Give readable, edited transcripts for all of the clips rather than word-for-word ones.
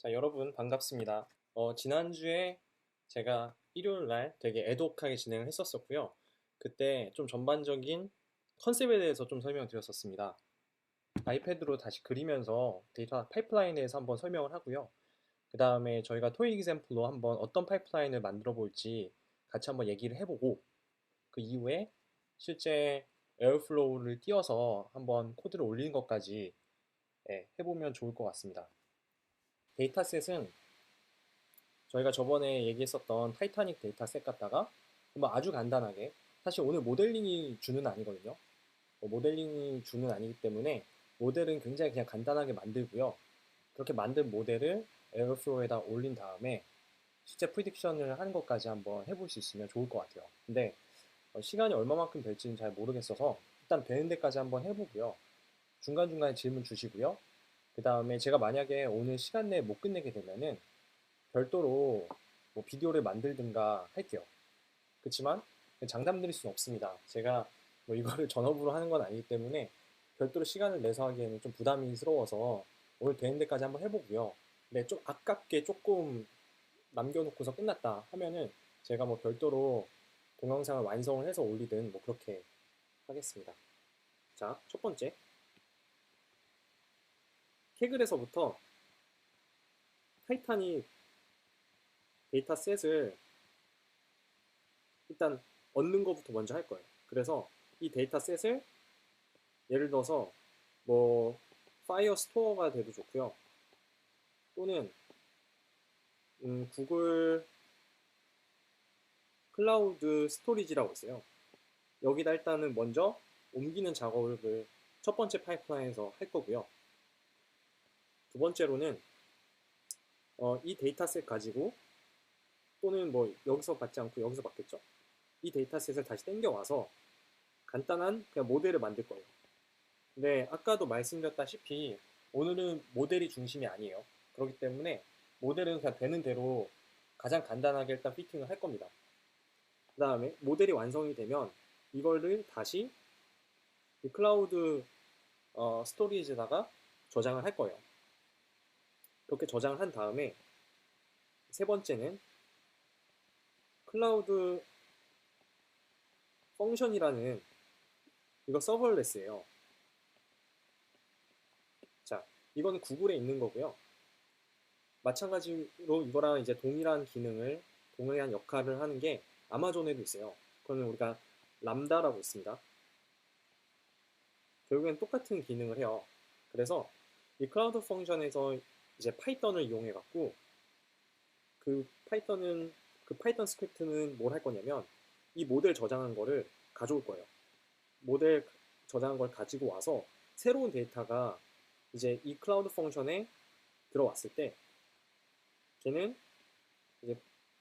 자, 여러분 반갑습니다. 지난주에 제가 일요일 날 되게 애독하게 진행을 했었었고요. 그때 좀 전반적인 컨셉에 대해서 좀 설명드렸었습니다. 아이패드로 다시 그리면서 데이터 파이프라인에 대해서 한번 설명을 하고요. 그 다음에 저희가 토익 example로 한번 어떤 파이프라인을 만들어 볼지 같이 한번 얘기를 해보고, 그 이후에 실제 에어플로우를 띄워서 한번 코드를 올리는 것까지 해보면 좋을 것 같습니다. 데이터셋은 저희가 저번에 얘기했었던 타이타닉 데이터셋 갖다가 뭐 아주 간단하게, 사실 오늘 모델링이 주는 아니거든요. 모델링이 주는 아니기 때문에 모델은 굉장히 그냥 간단하게 만들고요. 그렇게 만든 모델을 에어플로우에다 올린 다음에 실제 프리딕션을 하는 것까지 한번 해볼 수 있으면 좋을 것 같아요. 근데 시간이 얼마만큼 될지는 잘 모르겠어서 일단 되는 데까지 한번 해보고요. 중간중간에 질문 주시고요. 그 다음에 제가 만약에 오늘 시간 내에 못 끝내게 되면은 별도로 뭐 비디오를 만들든가 할게요. 그렇지만 장담드릴 수는 없습니다. 제가 뭐 이거를 전업으로 하는 건 아니기 때문에 별도로 시간을 내서 하기에는 좀 부담스러워서 오늘 되는 데까지 한번 해보고요. 근데 좀 아깝게 조금 남겨놓고서 끝났다 하면은 제가 뭐 별도로 동영상을 완성을 해서 올리든 뭐 그렇게 하겠습니다. 자, 첫 번째, 케글에서부터 타이타닉 데이터셋을 일단 얻는 것부터 먼저 할 거예요. 그래서 이 데이터셋을 예를 들어서 뭐 파이어 스토어가 돼도 좋고요. 또는 구글 클라우드 스토리지라고 있어요. 여기다 일단은 먼저 옮기는 작업을 첫 번째 파이프라인에서 할 거고요. 두 번째로는 이 데이터셋 가지고, 또는 뭐 여기서 받지 않고 여기서 받겠죠. 이 데이터셋을 다시 땡겨와서 간단한 그냥 모델을 만들 거예요. 근데 아까도 말씀드렸다시피 오늘은 모델이 중심이 아니에요. 그렇기 때문에 모델은 그냥 되는 대로 가장 간단하게 일단 피팅을 할 겁니다. 그 다음에 모델이 완성이 되면 이거를 다시 이 클라우드 스토리지에다가 저장을 할 거예요. 그렇게 저장을 한 다음에 세 번째는 클라우드 펑션이라는, 이거 서버레스예요. 자, 이거는 구글에 있는 거고요. 마찬가지로 이거랑 이제 동일한 역할을 하는 게 아마존에도 있어요. 그거는 우리가 람다라고 있습니다. 결국엔 똑같은 기능을 해요. 그래서 이 클라우드 펑션에서 이제 파이썬을 이용해 갖고, 그 파이썬 스크립트는 뭘 할 거냐면 이 모델 저장한 거를 가져올 거예요. 모델 저장한 걸 가지고 와서 새로운 데이터가 이제 이 클라우드 펑션에 들어왔을 때 걔는 이제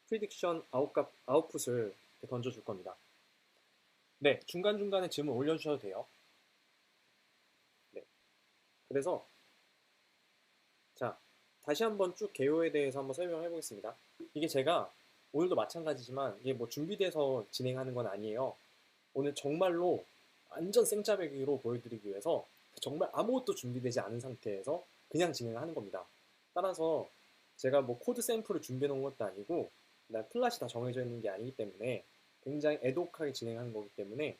프리딕션 아웃풋을 던져줄 겁니다. 네, 중간중간에 질문 올려주셔도 돼요. 네, 그래서 자, 다시 한번 쭉 개요에 대해서 한번 설명해 보겠습니다. 이게 제가 오늘도 마찬가지지만 이게 뭐 준비돼서 진행하는 건 아니에요. 오늘 정말로 완전 생짜배기로 보여드리기 위해서 정말 아무것도 준비되지 않은 상태에서 그냥 진행하는 겁니다. 따라서 제가 뭐 코드 샘플을 준비해 놓은 것도 아니고 플랫이 다 정해져 있는 게 아니기 때문에 굉장히 애독하게 진행하는 거기 때문에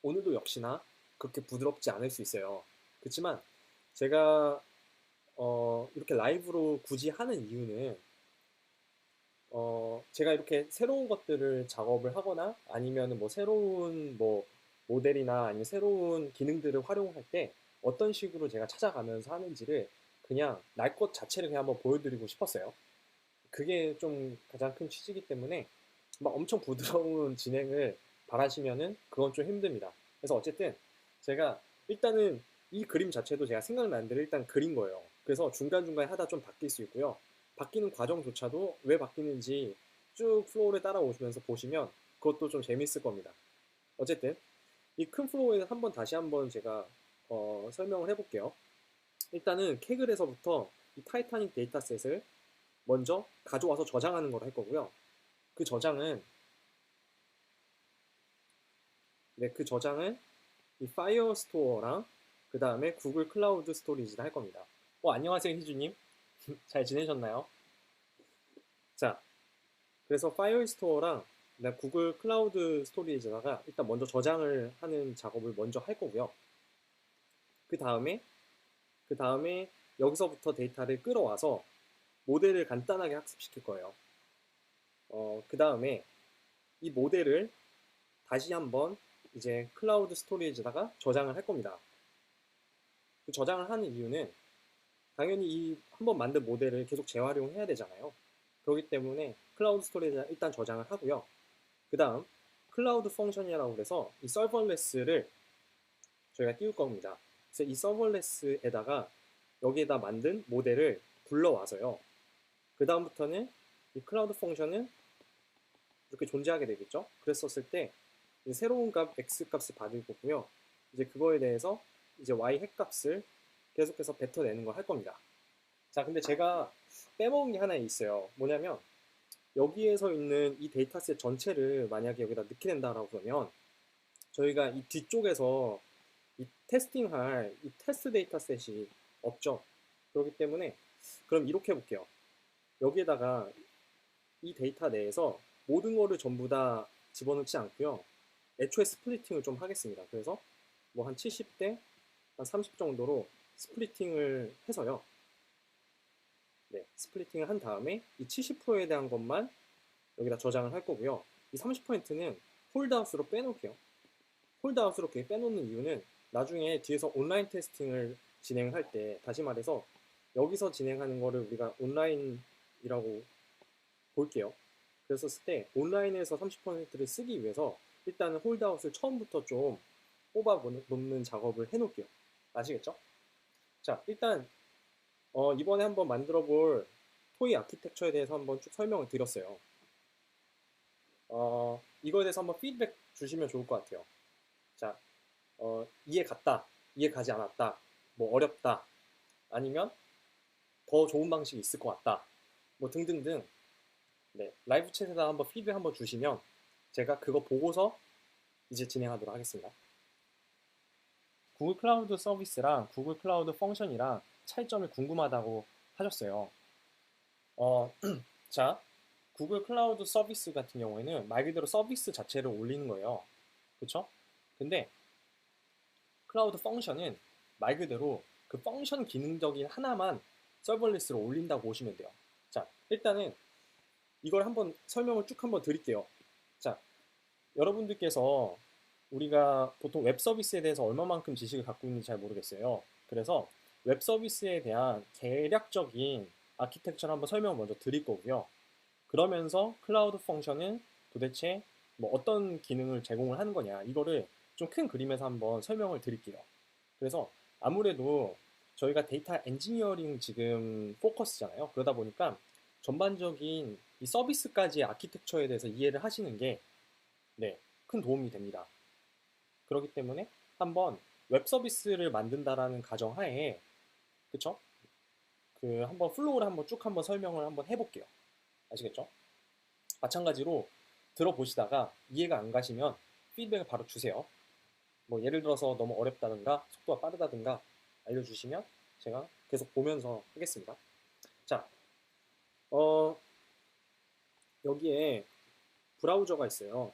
오늘도 역시나 그렇게 부드럽지 않을 수 있어요. 그렇지만 제가 이렇게 라이브로 굳이 하는 이유는 제가 이렇게 새로운 것들을 작업을 하거나 아니면 뭐 새로운 뭐 모델이나 아니면 새로운 기능들을 활용할 때 어떤 식으로 제가 찾아가면서 하는지를 그냥 날 것 자체를 그냥 한번 보여드리고 싶었어요. 그게 좀 가장 큰 취지이기 때문에 막 엄청 부드러운 진행을 바라시면은 그건 좀 힘듭니다. 그래서 어쨌든 제가 일단은 이 그림 자체도 제가 생각나는 대로 일단 그린 거예요. 그래서 중간중간에 하다 좀 바뀔 수 있고요. 바뀌는 과정조차도 왜 바뀌는지 쭉 플로우를 따라오시면서 보시면 그것도 좀 재밌을 겁니다. 어쨌든 이 큰 플로우에 다시 한번 제가 설명을 해볼게요. 일단은 케글에서부터 이 타이타닉 데이터셋을 먼저 가져와서 저장하는 걸 할 거고요. 그 저장은 그 저장은 이 파이어 스토어랑 그 다음에 구글 클라우드 스토리지를 할 겁니다. 안녕하세요, 희주님. 잘 지내셨나요? 자, 그래서 파일스토어랑 구글 클라우드 스토리지에다가 일단 먼저 저장을 하는 작업을 먼저 할 거고요. 그 다음에 여기서부터 데이터를 끌어와서 모델을 간단하게 학습시킬 거예요. 그 다음에 이 모델을 다시 한번 이제 클라우드 스토리지에다가 저장을 할 겁니다. 그 저장을 하는 이유는 당연히 이 한번 만든 모델을 계속 재활용해야 되잖아요. 그렇기 때문에 클라우드 스토리지에 일단 저장을 하고요. 그 다음 클라우드 펑션이라고 해서 이 서버레스를 저희가 띄울 겁니다. 그래서 이 서버레스에다가 여기에다 만든 모델을 불러와서요. 그 다음부터는 이 클라우드 펑션은 이렇게 존재하게 되겠죠. 그랬었을 때 새로운 값 x 값을 받을 거고요. 이제 그거에 대해서 이제 y 핵 값을 계속해서 뱉어내는 걸 할 겁니다. 자, 근데 제가 빼먹은 게 하나 있어요. 뭐냐면 여기에서 있는 이 데이터셋 전체를 만약에 여기다 넣게 된다라고 그러면 저희가 이 뒤쪽에서 이 테스팅할 이 테스트 데이터셋이 없죠. 그렇기 때문에 그럼 이렇게 해볼게요. 여기에다가 이 데이터 내에서 모든 거를 전부 다 집어넣지 않고요. 애초에 스플리팅을 좀 하겠습니다. 그래서 뭐 한 70대 한 30 정도로 스플리팅을 해서요. 네, 스플리팅을 한 다음에 이 70%에 대한 것만 여기다 저장을 할 거고요. 이 30%는 홀드아웃으로 빼놓을게요. 홀드아웃으로 이렇게 빼놓는 이유는 나중에 뒤에서 온라인 테스팅을 진행할 때, 다시 말해서 여기서 진행하는 거를 우리가 온라인이라고 볼게요. 그랬었을 때 온라인에서 30%를 쓰기 위해서 일단은 홀드아웃을 처음부터 좀 뽑아 놓는 작업을 해놓을게요. 아시겠죠? 자, 일단 이번에 한번 만들어 볼 토이 아키텍처에 대해서 한번 쭉 설명을 드렸어요. 이거에 대해서 한번 피드백 주시면 좋을 것 같아요. 자, 이해 갔다, 이해 가지 않았다, 뭐 어렵다, 아니면 더 좋은 방식이 있을 것 같다, 뭐 등등등. 네, 라이브 챗에다 한번 피드백 한번 주시면 제가 그거 보고서 이제 진행하도록 하겠습니다. 구글 클라우드 서비스랑 구글 클라우드 펑션이랑 차이점이 궁금하다고 하셨어요. 어, 자, 구글 클라우드 서비스 같은 경우에는 말 그대로 서비스 자체를 올리는 거예요. 그쵸? 근데 클라우드 펑션은 말 그대로 그 펑션 기능적인 하나만 서버리스로 올린다고 보시면 돼요. 자, 일단은 이걸 한번 설명을 쭉 한번 드릴게요. 자, 여러분들께서 우리가 보통 웹 서비스에 대해서 얼마만큼 지식을 갖고 있는지 잘 모르겠어요. 그래서 웹 서비스에 대한 개략적인 아키텍처를 한번 설명을 먼저 드릴 거고요. 그러면서 클라우드 펑션은 도대체 뭐 어떤 기능을 제공을 하는 거냐, 이거를 좀 큰 그림에서 한번 설명을 드릴게요. 그래서 아무래도 저희가 데이터 엔지니어링 지금 포커스잖아요. 그러다 보니까 전반적인 이 서비스까지의 아키텍처에 대해서 이해를 하시는 게 네, 큰 도움이 됩니다. 그렇기 때문에 한번 웹 서비스를 만든다라는 가정하에, 그쵸? 그 한번 플로우를 한번 쭉 한번 설명을 한번 해볼게요. 아시겠죠? 마찬가지로 들어보시다가 이해가 안 가시면 피드백을 바로 주세요. 뭐 예를 들어서 너무 어렵다든가 속도가 빠르다든가 알려주시면 제가 계속 보면서 하겠습니다. 자, 어, 여기에 브라우저가 있어요.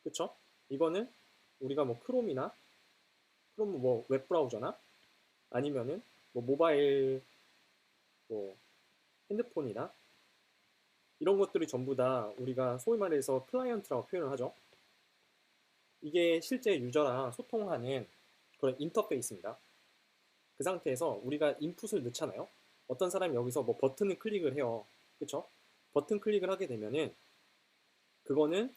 그쵸? 이거는 우리가 뭐 크롬이나 크롬 뭐 웹브라우저나 아니면은 뭐 모바일 뭐 핸드폰이나 이런 것들이 전부 다 우리가 소위 말해서 클라이언트라고 표현을 하죠. 이게 실제 유저랑 소통하는 그런 인터페이스입니다. 그 상태에서 우리가 인풋을 넣잖아요. 어떤 사람이 여기서 뭐 버튼을 클릭을 해요. 그쵸? 버튼 클릭을 하게 되면은 그거는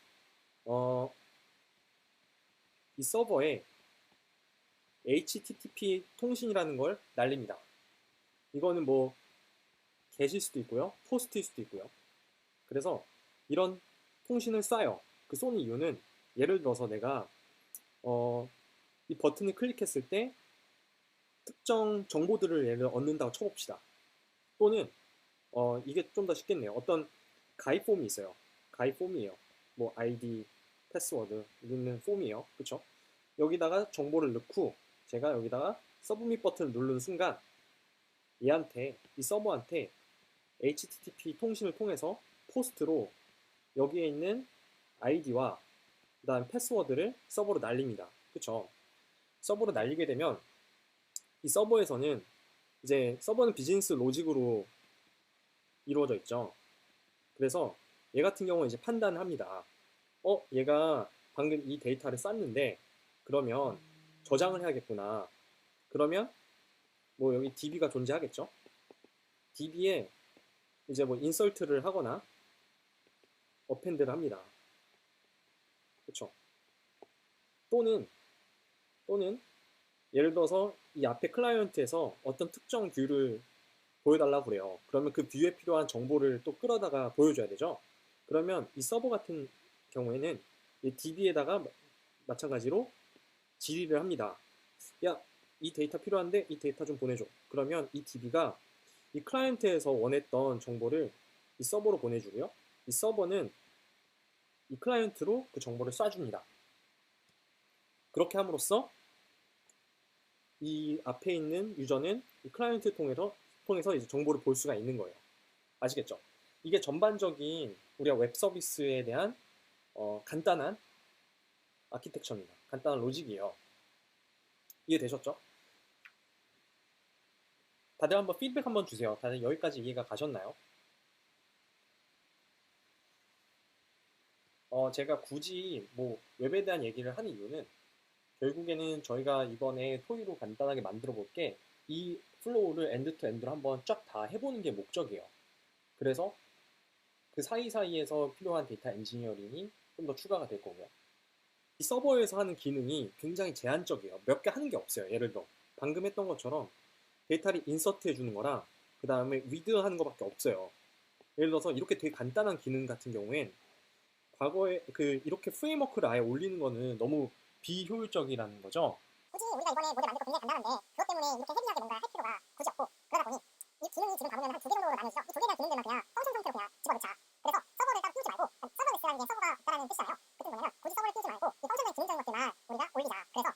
이 서버에 HTTP 통신이라는 걸 날립니다. 이거는 뭐 get일 수도 있고요. post일 수도 있고요. 그래서 이런 통신을 쏴요. 그 쏘는 이유는 예를 들어서 내가 이 버튼을 클릭했을 때 특정 정보들을 예를 얻는다고 쳐봅시다. 또는 이게 좀 더 쉽겠네요. 어떤 가입 폼이 있어요. 가입 폼이에요. 뭐 아이디, 패스워드 있는 폼이에요. 그쵸? 여기다가 정보를 넣고 제가 여기다가 서브밋 버튼을 누르는 순간 얘한테, 이 서버한테 HTTP 통신을 통해서 포스트로 여기에 있는 아이디와 그다음 패스워드를 서버로 날립니다. 그쵸? 서버로 날리게 되면 이 서버에서는 이제 서버는 비즈니스 로직으로 이루어져 있죠. 그래서 얘 같은 경우는 이제 판단을 합니다. 얘가 방금 이 데이터를 쌌는데 그러면 저장을 해야겠구나. 그러면 뭐 여기 DB가 존재하겠죠. DB에 이제 뭐 인설트를 하거나 어펜드를 합니다. 그쵸? 또는 예를 들어서 이 앞에 클라이언트에서 어떤 특정 뷰를 보여달라고 그래요. 그러면 그 뷰에 필요한 정보를 또 끌어다가 보여줘야 되죠. 그러면 이 서버 같은 경우에는 이 DB에다가 마찬가지로 질의를 합니다. 야, 이 데이터 필요한데 이 데이터 좀 보내줘. 그러면 이 DB가 이 클라이언트에서 원했던 정보를 이 서버로 보내주고요. 이 서버는 이 클라이언트로 그 정보를 쏴줍니다. 그렇게 함으로써 이 앞에 있는 유저는 이 클라이언트 통해서 이제 정보를 볼 수가 있는 거예요. 아시겠죠? 이게 전반적인 우리가 웹 서비스에 대한 간단한 아키텍처입니다. 간단한 로직이에요. 이해되셨죠? 다들 한번 피드백 한번 주세요. 다들 여기까지 이해가 가셨나요? 제가 굳이 뭐 웹에 대한 얘기를 하는 이유는 결국에는 저희가 이번에 토이로 간단하게 만들어 볼 게 이 플로우를 엔드 투 엔드로 한번 쫙 다 해보는 게 목적이에요. 그래서 그 사이사이에서 필요한 데이터 엔지니어링이 좀 더 추가가 될 거고요. 이 서버에서 하는 기능이 굉장히 제한적이에요. 몇 개 하는 게 없어요. 예를 들어 방금 했던 것처럼 데이터를 인서트 해주는 거랑 그 다음에 위드 하는 거밖에 없어요. 예를 들어서 이렇게 되게 간단한 기능 같은 경우엔 과거에 이렇게 프레임워크를 아예 올리는 거는 너무 비효율적이라는 거죠. 굳이 우리가 이번에 모델 만들 거 굉장히 간단한데 그것 때문에 이렇게 헤비하게 뭔가 할 필요가 굳이 없고 그러다 보니 이 기능이 지금 가보면 한 두 개 정도로 나뉘죠. 이 두 개의 기능들만 그냥 펑션 상태로 그냥 집어넣자. 그래서 서버를 따로 띄우지 말고 서버레스라는 게 서버가 없다는 뜻이잖아요. 그 뜻은 뭐냐면 굳이 서버를 띄우지 말고 이 펑션의 기능적인 것들만 우리가 올리자. 그래서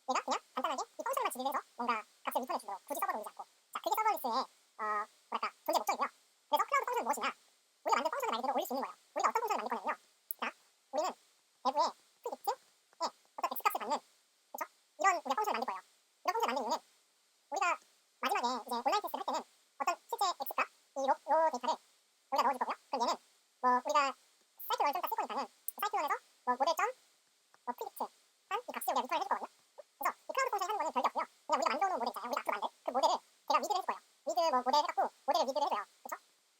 얘가 그냥 간단하게 이 펑션만 지휘를 해서 뭔가 값을 리턴해 주도록 굳이 서버를 올리지 않고 자 그게 서버리스의 뭐랄까 존재 목적이고요. 그래서 클라우드 펑션은 무엇이냐? 우리가 만든 펑션을 말 그대로 올릴 수 있는 거예요. 우리가 어떤 펑션을 만들 거냐면요. 자 우리는 내부에 프리딕트의 어떤 X값을 받는 그렇죠? 이런 우리가 펑션을 만들 거예요. 이런 펑션을 만든 이유는 우리가 마지막에 이제 온라인 테스트를 할 때는 어떤 실제 X값, 이 로 데이터를 우리가 넣어줄 거고요. 그럼 얘는 뭐 우리가 사이트런을 좀 더 쓸 거니까는 사이트런에서 뭐 모델 점 뭐 프리딕트 한 이 값을 우리가 리턴을 해줄 거거든요. 그래서 이 클라우드 펑션을 하는 거는 별게 없고요. 그냥 우리가 만들어 놓은 모델 있잖아요. 우리가 앞으로 만들 그 모델을 제가 위드를 해줄 거예요. 위드 뭐 모델 해갖고 모델을 위드를 해줘요. 그렇죠?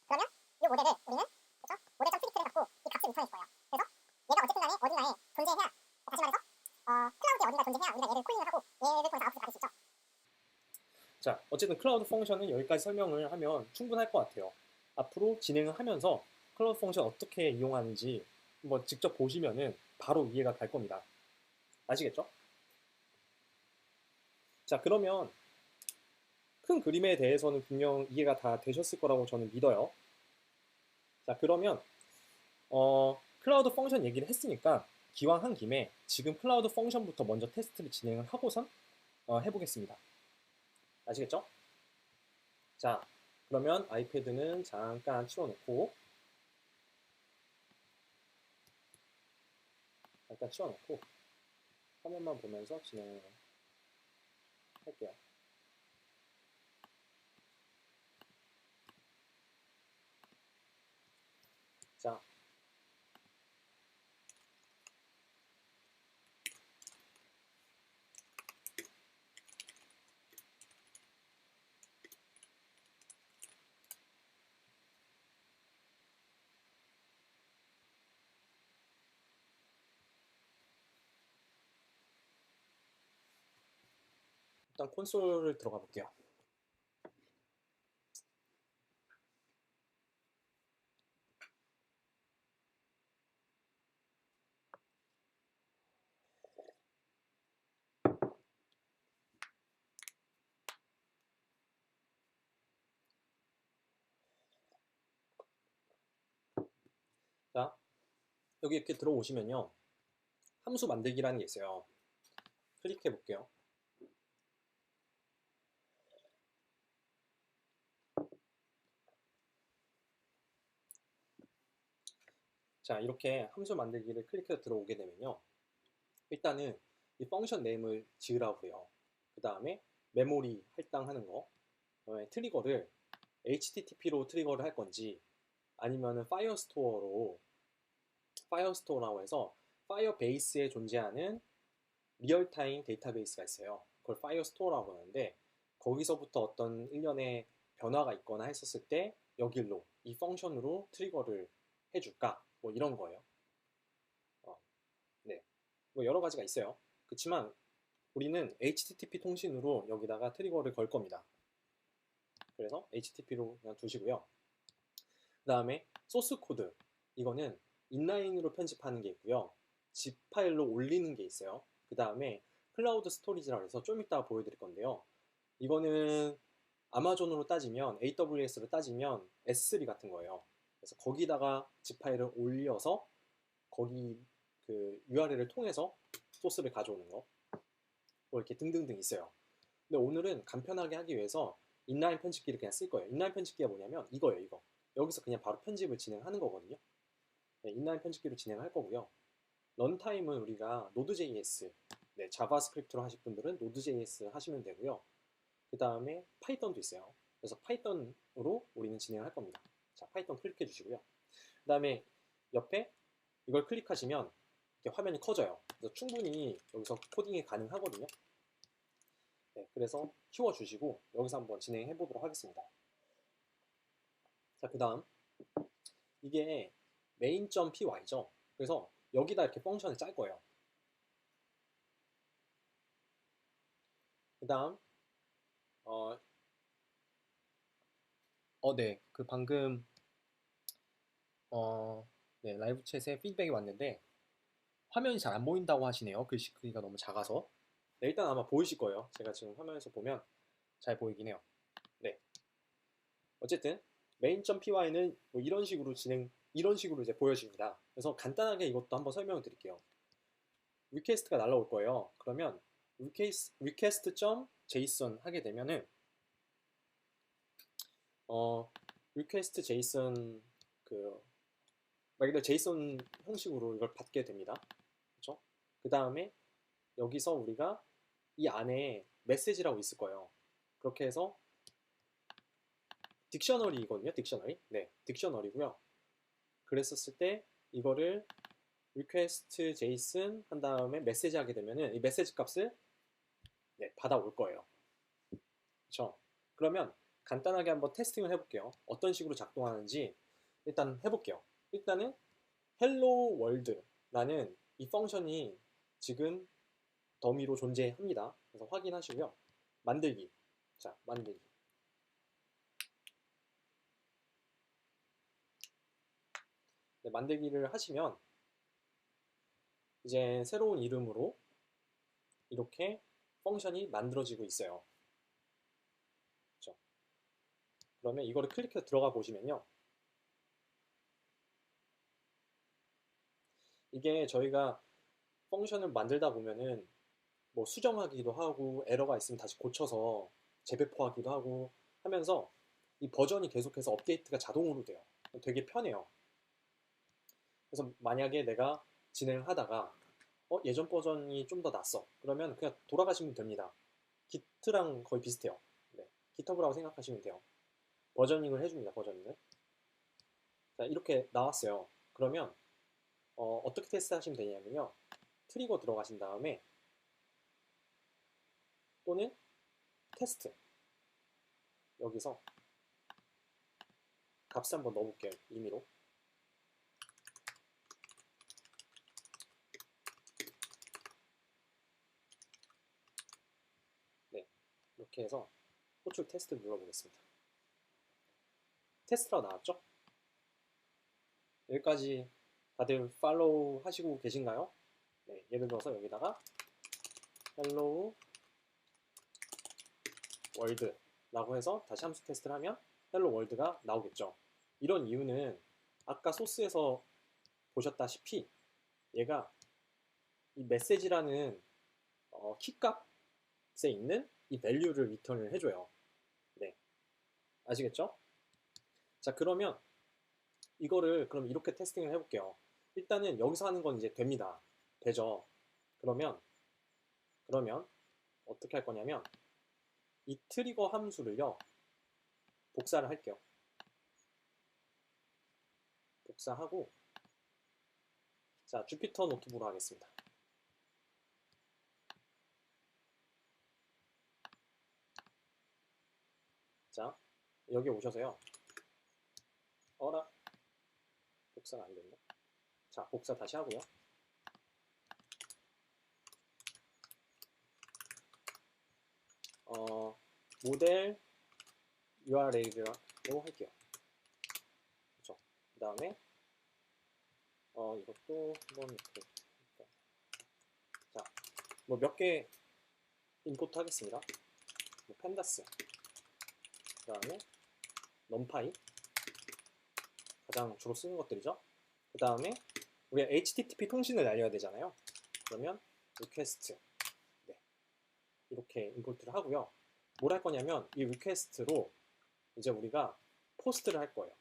그러면 이 모델을 우리는 그렇죠? 모델 점 프리딕트를 갖고 이 값을 리턴해 줄 거예요. 그래서 얘가 어쨌든 간에 어딘가에 존재해야 다시 말해서 클라우드에 어딘가 존재해야 우리가 얘를 콜링을 하고 얘를 통해서 아웃풋을 받을 수 있죠. 자, 어쨌든 클라우드 펑션은 여기까지 설명을 하면 충분할 것 같아요. 앞으로 진행을 하면서 클라우드 펑션 어떻게 이용하는지 한번 직접 보시면은 바로 이해가 갈 겁니다. 아시겠죠? 자, 그러면 큰 그림에 대해서는 분명 이해가 다 되셨을 거라고 저는 믿어요. 자, 그러면 클라우드 펑션 얘기를 했으니까 기왕 한 김에 지금 클라우드 펑션부터 먼저 테스트를 진행을 하고선 해보겠습니다. 아시겠죠? 자, 그러면 아이패드는 잠깐 치워놓고 화면만 보면서 진행을 할게요. 자, 일단 콘솔을 들어가 볼게요. 자, 여기 이렇게 들어오시면요. 함수 만들기라는 게 있어요. 클릭해 볼게요. 자, 이렇게 함수 만들기를 클릭해서 들어오게 되면요. 일단은 이 펑션 네임을 지으라고 해요. 그 다음에 메모리 할당하는 거, 그다음에 트리거를 HTTP로 트리거를 할 건지 아니면은 파이어스토어라고 해서 파이어베이스에 존재하는 리얼타임 데이터베이스가 있어요. 그걸 파이어스토어라고 하는데 거기서부터 어떤 일련의 변화가 있거나 했었을 때 여길로 이 펑션으로 트리거를 해줄까? 뭐 이런 거예요. 네, 뭐 여러 가지가 있어요. 그렇지만 우리는 HTTP 통신으로 여기다가 트리거를 걸 겁니다. 그래서 HTTP로 그냥 두시고요. 그 다음에 소스 코드, 이거는 인라인으로 편집하는 게 있고요. zip 파일로 올리는 게 있어요. 그 다음에 클라우드 스토리지라고 해서 좀 이따 보여드릴 건데요. 이거는 아마존으로 따지면 AWS로 따지면 S3 같은 거예요. 그래서 거기다가 zip 파일을 올려서 거기 그 URL을 통해서 소스를 가져오는 거, 뭐 이렇게 등등등 있어요. 근데 오늘은 간편하게 하기 위해서 인라인 편집기를 그냥 쓸 거예요. 인라인 편집기가 뭐냐면 이거예요, 이거. 여기서 그냥 바로 편집을 진행하는 거거든요. 네, 인라인 편집기로 진행할 거고요. 런타임은 우리가 노드.js, 네, 자바스크립트로 하실 분들은 노드.js 하시면 되고요. 그 다음에 파이썬도 있어요. 그래서 파이썬으로 우리는 진행할 겁니다. 자, 파이썬 클릭해 주시고요. 그 다음에 옆에 이걸 클릭하시면 이렇게 화면이 커져요. 그래서 충분히 여기서 코딩이 가능하거든요. 네, 그래서 키워주시고 여기서 한번 진행해 보도록 하겠습니다. 자, 그 다음 이게 main.py죠. 그래서 여기다 이렇게 펑션을 짤 거예요. 그 다음 네, 그 방금 네, 라이브 챗에 피드백이 왔는데 화면이 잘 안 보인다고 하시네요. 글씨 크기가 너무 작아서. 네, 일단 아마 보이실 거예요. 제가 지금 화면에서 보면 잘 보이긴 해요. 네, 어쨌든 main.py는 뭐 이런 식으로 이제 보여집니다. 그래서 간단하게 이것도 한번 설명을 드릴게요. 리퀘스트가 날라올 거예요. 그러면 request.json 하게 되면은 어 request JSON 말 그대로 JSON 형식으로 이걸 받게 됩니다. 그렇죠? 그 다음에 여기서 우리가 이 안에 메시지라고 있을 거예요. 그렇게 해서 딕셔너리거든요. 딕셔너리. 네, 딕셔너리고요. 그랬었을 때 이거를 request JSON 한 다음에 메시지 하게 되면은 이 메시지 값을 네, 받아올 거예요. 그렇죠? 그러면 간단하게 한번 테스팅을 해볼게요. 어떤 식으로 작동하는지 일단 해볼게요. 일단은 hello world라는 이 펑션이 지금 더미로 존재합니다. 그래서 확인하시고요. 만들기. 자, 만들기. 네, 만들기를 하시면 이제 새로운 이름으로 이렇게 펑션이 만들어지고 있어요. 그렇죠? 그러면 이거를 클릭해서 들어가 보시면요. 이게 저희가 펑션을 만들다 보면은 뭐 수정하기도 하고 에러가 있으면 다시 고쳐서 재배포하기도 하고 하면서 이 버전이 계속해서 업데이트가 자동으로 돼요. 되게 편해요. 그래서 만약에 내가 진행을 하다가 예전 버전이 좀 더 낫어. 그러면 그냥 돌아가시면 됩니다. 기트랑 거의 비슷해요. 네, 기터브라고 생각하시면 돼요. 버저닝을 해줍니다. 버저닝을. 자, 이렇게 나왔어요. 그러면 어떻게 테스트 하시면 되냐면요. 트리거 들어가신 다음에 또는 테스트 여기서 값을 한번 넣어볼게요. 임의로. 네, 이렇게 해서 호출 테스트 눌러보겠습니다. 테스트라고 나왔죠? 여기까지 다들 팔로우 하시고 계신가요? 네, 예를 들어서 여기다가 hello world라고 해서 다시 함수 테스트를 하면 hello world가 나오겠죠. 이런 이유는 아까 소스에서 보셨다시피 얘가 이 메시지라는 키값에 있는 이 value를 리턴을 해줘요. 네, 아시겠죠? 자, 그러면 이거를 그럼 이렇게 테스팅을 해볼게요. 일단은 여기서 하는 건 이제 됩니다. 되죠. 그러면 어떻게 할 거냐면 이 트리거 함수를요 복사를 할게요. 복사하고 자 주피터 노트북으로 하겠습니다. 자 여기 오셔서요. 어라 복사가 안 된다. 자 복사 다시 하고요. 모델 URL로 할게요. 그렇죠. 그 다음에 이것도 한번 이렇게 자, 뭐 몇 개 임포트 하겠습니다. 뭐 펜다스, 그 다음에 넘파이 가장 주로 쓰는 것들이죠. 그 다음에 우리가 HTTP 통신을 날려야 되잖아요. 그러면 리퀘스트 이렇게 임포트를 하고요. 뭘 할 거냐면 이 리퀘스트로 이제 우리가 포스트를 할 거예요.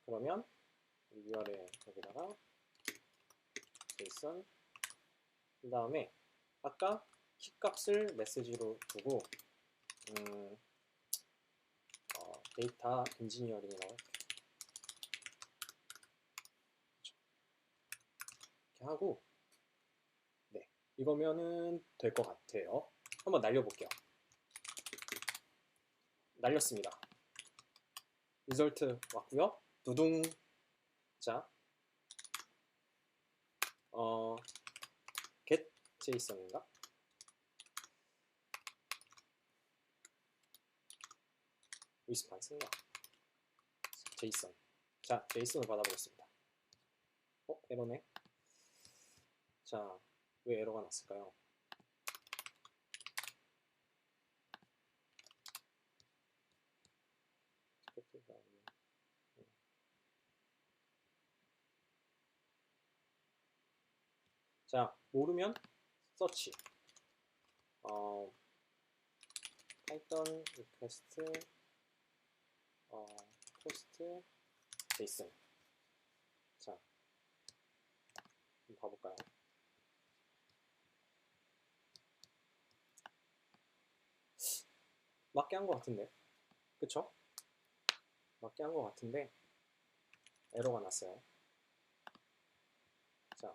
그러면 URL 여기다가 JSON 그 다음에 아까 키값을 메시지로 두고 데이터 엔지니어링이라고 할게요. 이렇게 하고 네 이거면은 될 것 같아요. 한번 날려볼게요. 날렸습니다. 리설트 왔고요. 두둥. 자, get JSON인가? 리스판스인가? JSON. 자, JSON을 받아보겠습니다. 에러네. 자, 왜 에러가 났을까요? 자, 모르면 서치. 파이썬 리퀘스트 포스트 JSON. 자, 한번 봐볼까요? 맞게 한 것 같은데, 그쵸? 맞게 한 것 같은데 에러가 났어요. 자,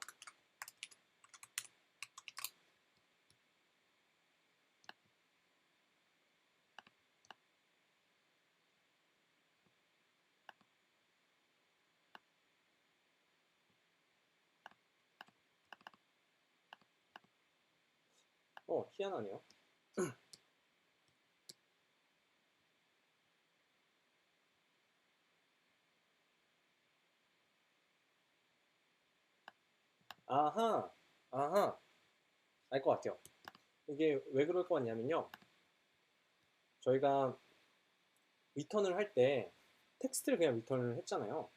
희한하네요. 아하, 아하, 알 것 같아요. 이게 왜 그럴 것 같냐면요. 저희가 리턴을 할 때 텍스트를 그냥 리턴을 했잖아요.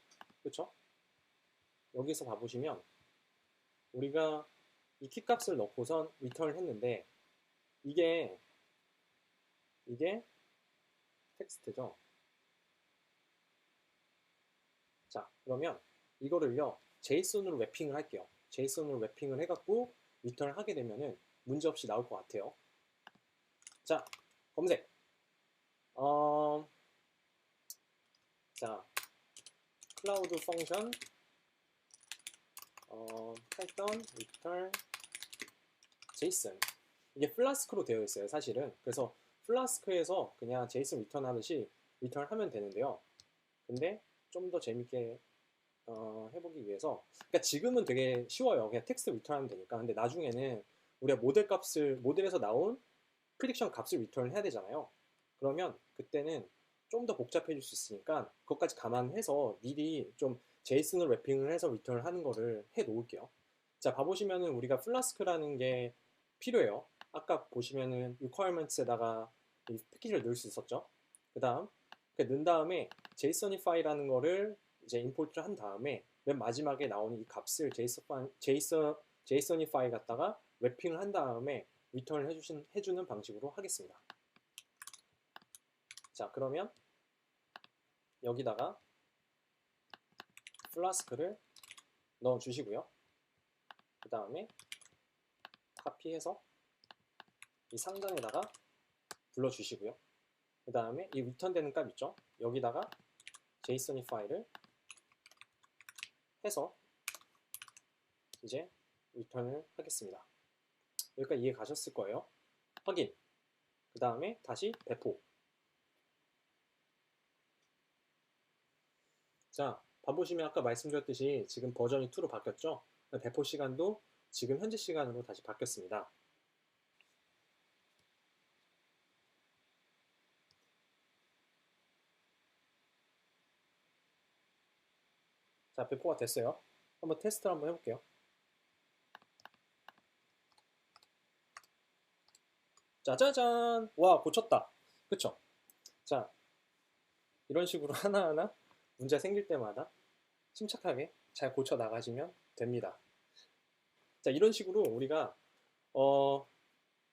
그쵸? 여기서 봐보시면 우리가 이 키값을 넣고선 리턴을 했는데 이게 텍스트죠. 자, 그러면 이거를요 JSON으로 랩핑을 할게요. JSON으로 랩핑을 해갖고 리턴을 하게 되면은 문제없이 나올 것 같아요. 자, 검색. 자, 클라우드 펑션 파이썬 return JSON. 이게 플라스크로 되어 있어요, 사실은. 그래서 플라스크에서 그냥 JSON 리턴 하듯이 리턴을 하면 되는데요. 근데 좀 더 재밌게 해보기 위해서, 그러니까 지금은 되게 쉬워요. 그냥 텍스트 리턴하면 되니까. 근데 나중에는 우리가 모델에서 나온 프리딕션 값을 리턴을 해야 되잖아요. 그러면 그때는 좀 더 복잡해질 수 있으니까 그것까지 감안해서 미리 좀 제이슨으로 랩핑을 해서 리턴을 하는 거를 해 놓을게요. 자, 봐보시면은 우리가 플라스크라는 게 필요해요. 아까 보시면은 requirements에다가 이 패키지를 넣을 수 있었죠. 그 다음 넣은 다음에 JSONify라는 거를 이제 임포트를 한 다음에 맨 마지막에 나오는 이 값을 JSONify 갖다가 랩핑을 한 다음에 리턴을 해주는 방식으로 하겠습니다. 자, 그러면 여기다가 플라스크를 넣어 주시고요. 그 다음에 카피해서 이 상단에다가 불러 주시고요. 그 다음에 이 리턴되는 값 있죠? 여기다가 JSON 파일을 해서 이제 리턴을 하겠습니다. 여기까지 이해 가셨을 거예요. 확인. 그 다음에 다시 배포. 자, 봐보시면 아까 말씀드렸듯이 지금 버전이 2로 바뀌었죠? 배포 시간도 지금 현재 시간으로 다시 바뀌었습니다. 자, 배포가 됐어요. 한번 테스트를 한번 해볼게요. 짜자잔! 와, 고쳤다. 그쵸? 자, 이런 식으로 하나하나 문제 생길 때마다 침착하게 잘 고쳐 나가시면 됩니다. 자, 이런 식으로 우리가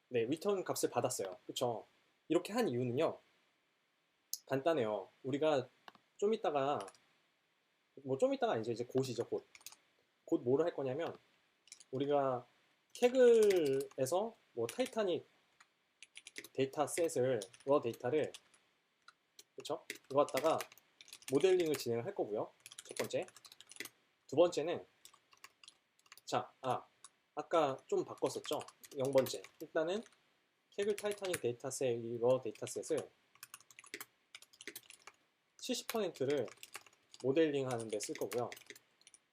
네, 리턴 값을 받았어요. 그쵸? 이렇게 한 이유는요. 간단해요. 우리가 좀 이따가 좀 이따가 이제 곧이죠, 곧. 곧 뭐를 할 거냐면 우리가 캐글에서 타이타닉 데이터셋을 러 데이터를 그쵸? 이거 갖다가 모델링을 진행을 할 거고요. 첫 번째. 두 번째는 아까 좀 바꿨었죠? 0번째. 일단은 캐글 타이타닉 데이터셋 이 러 데이터셋을 70%를 모델링 하는데 쓸 거고요.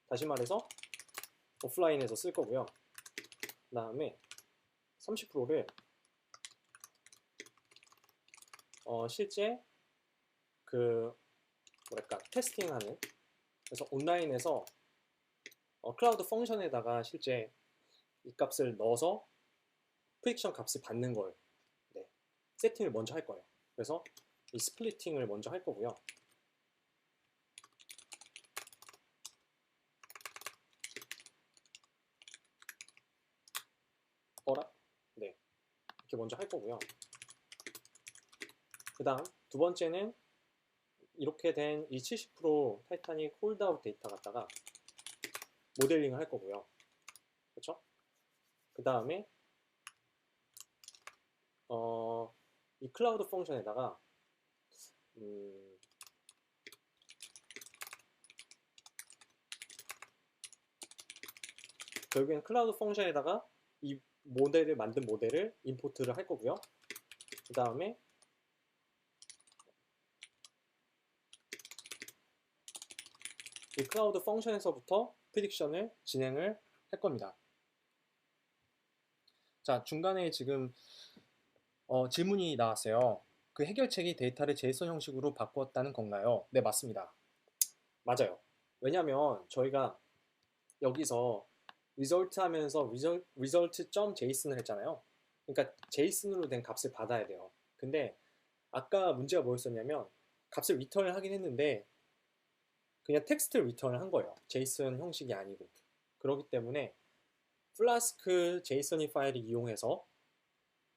다시 말해서 오프라인에서 쓸 거고요. 그 다음에 30%를 실제 테스팅하는, 그래서 온라인에서 클라우드 펑션에다가 실제 이 값을 넣어서 프릭션 값을 받는 걸 세팅을 먼저 할 거예요. 그래서 이 스플리팅을 먼저 할 거고요. 네, 이렇게 먼저 할 거고요. 그 다음 두 번째는 이렇게 된 이 70% 타이타닉 홀드아웃 데이터 갖다가 모델링을 할 거고요. 그렇죠? 그 다음에 이 클라우드 펑션에다가 결국엔 클라우드 펑션에다가 이 만든 모델을 임포트를 할 거고요. 그 다음에 이 클라우드 펑션에서부터 프리딕션을 진행을 할 겁니다. 자, 중간에 지금 질문이 나왔어요. 그 해결책이 데이터를 JSON 형식으로 바꾸었다는 건가요? 네, 맞습니다. 맞아요. 왜냐면 저희가 여기서 result 하면서 result.json을 했잖아요. 그러니까 JSON으로 된 값을 받아야 돼요. 근데 아까 문제가 뭐였었냐면 값을 리턴을 하긴 했는데 그냥 텍스트를 리턴을 한 거예요. JSON 형식이 아니고. 그렇기 때문에 플라스크 JSON 파일을 이용해서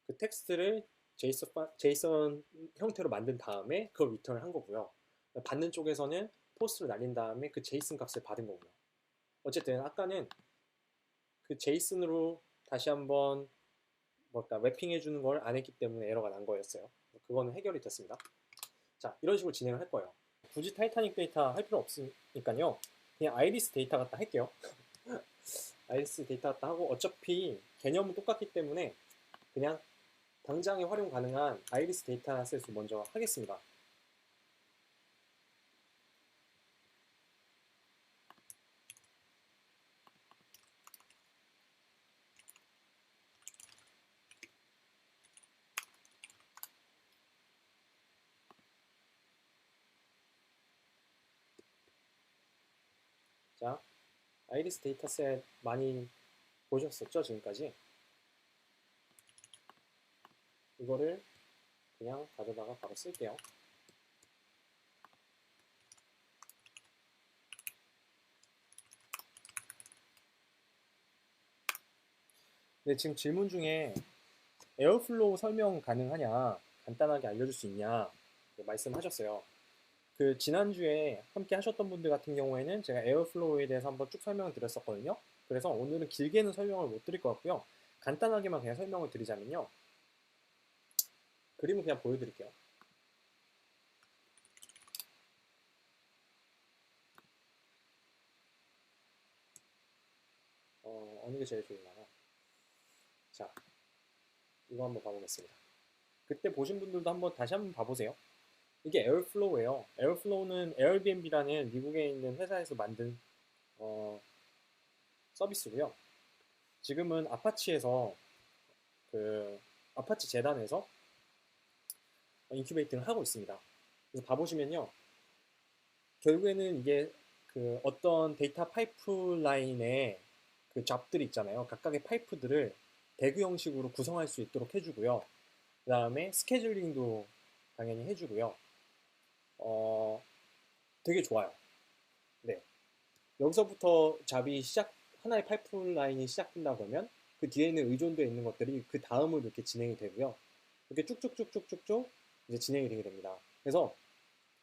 그 텍스트를 JSON 형태로 만든 다음에 그걸 리턴을 한 거고요. 받는 쪽에서는 포스트를 날린 다음에 그 JSON 값을 받은 거고요. 어쨌든 아까는 그 JSON으로 다시 한번 랩핑해 주는 걸 안 했기 때문에 에러가 난 거였어요. 그거는 해결이 됐습니다. 자, 이런 식으로 진행을 할 거예요. 굳이 타이타닉 데이터 할 필요 없으니까요. 그냥 아이리스 데이터 갖다 할게요. 아이리스 데이터 갖다 하고 어차피 개념은 똑같기 때문에 그냥 당장에 활용 가능한 아이리스 데이터셋을 먼저 하겠습니다. 자, 아이리스 데이터셋 많이 보셨었죠, 지금까지? 이거를 그냥 가져다가 바로 쓸게요. 네, 지금 질문 중에 에어플로우 설명 가능하냐, 간단하게 알려줄 수 있냐 말씀하셨어요. 그 지난주에 함께 하셨던 분들 같은 경우에는 제가 에어플로우에 대해서 한번 쭉 설명을 드렸었거든요. 그래서 오늘은 길게는 설명을 못 드릴 것 같고요. 간단하게만 그냥 설명을 드리자면요. 그림을 그냥 보여드릴게요. 어느 게 제일 좋을까요? 자, 이거 한번 봐보겠습니다. 그때 보신 분들도 한번 다시 한번 봐보세요. 이게 에어플로우예요. 에어플로우는 에어비앤비라는 미국에 있는 회사에서 만든 어, 서비스고요. 지금은 아파치에서 그 아파치 재단에서 인큐베이팅을 하고 있습니다. 그래서 봐보시면요. 결국에는 이게 그 어떤 데이터 파이프라인의 그 잡들이 있잖아요. 각각의 파이프들을 대그 형식으로 구성할 수 있도록 해주고요. 그 다음에 스케줄링도 당연히 해주고요. 되게 좋아요. 네. 여기서부터 잡이 하나의 파이프라인이 시작된다 그러면 그 뒤에는 의존되어 있는 것들이 그 다음으로 이렇게 진행이 되고요. 이렇게 쭉쭉쭉쭉쭉쭉 이제 진행이 되게 됩니다. 그래서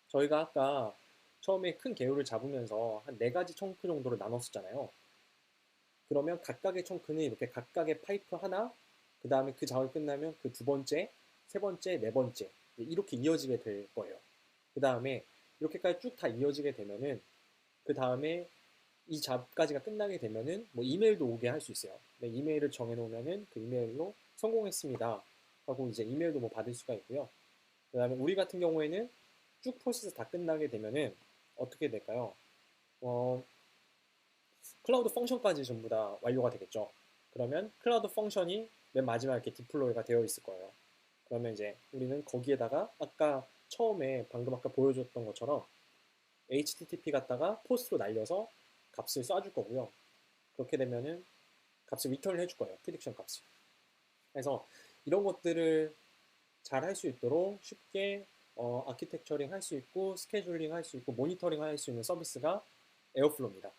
저희가 아까 처음에 큰 개요를 잡으면서 한 4가지 청크 정도로 나눴었잖아요. 그러면 각각의 청크는 이렇게 각각의 파이프 하나, 그 다음에 그 작업이 끝나면 그 두 번째, 세 번째, 네 번째 이렇게 이어지게 될 거예요. 그 다음에 이렇게까지 쭉 다 이어지게 되면은 그 다음에 이 잡까지가 끝나게 되면은 뭐 이메일도 오게 할 수 있어요. 네, 이메일을 정해놓으면은 그 이메일로 성공했습니다 하고 이제 이메일도 뭐 받을 수가 있고요. 그 다음에 우리 같은 경우에는 쭉 프로세스 다 끝나게 되면은 어떻게 될까요? 어, 클라우드 펑션까지 전부 다 완료가 되겠죠. 그러면 클라우드 펑션이 맨 마지막에 이렇게 디플로이가 되어 있을 거예요. 그러면 이제 우리는 거기에다가 아까 처음에 방금 아까 보여줬던 것처럼 HTTP 갖다가 포스트로 날려서 값을 쏴줄 거고요. 그렇게 되면은 값을 리턴을 해줄 거예요. 프리딕션 값을. 그래서 이런 것들을 잘 할 수 있도록 쉽게 아키텍처링 할 수 있고 스케줄링 할 수 있고 모니터링 할 수 있는 서비스가 에어플로우입니다.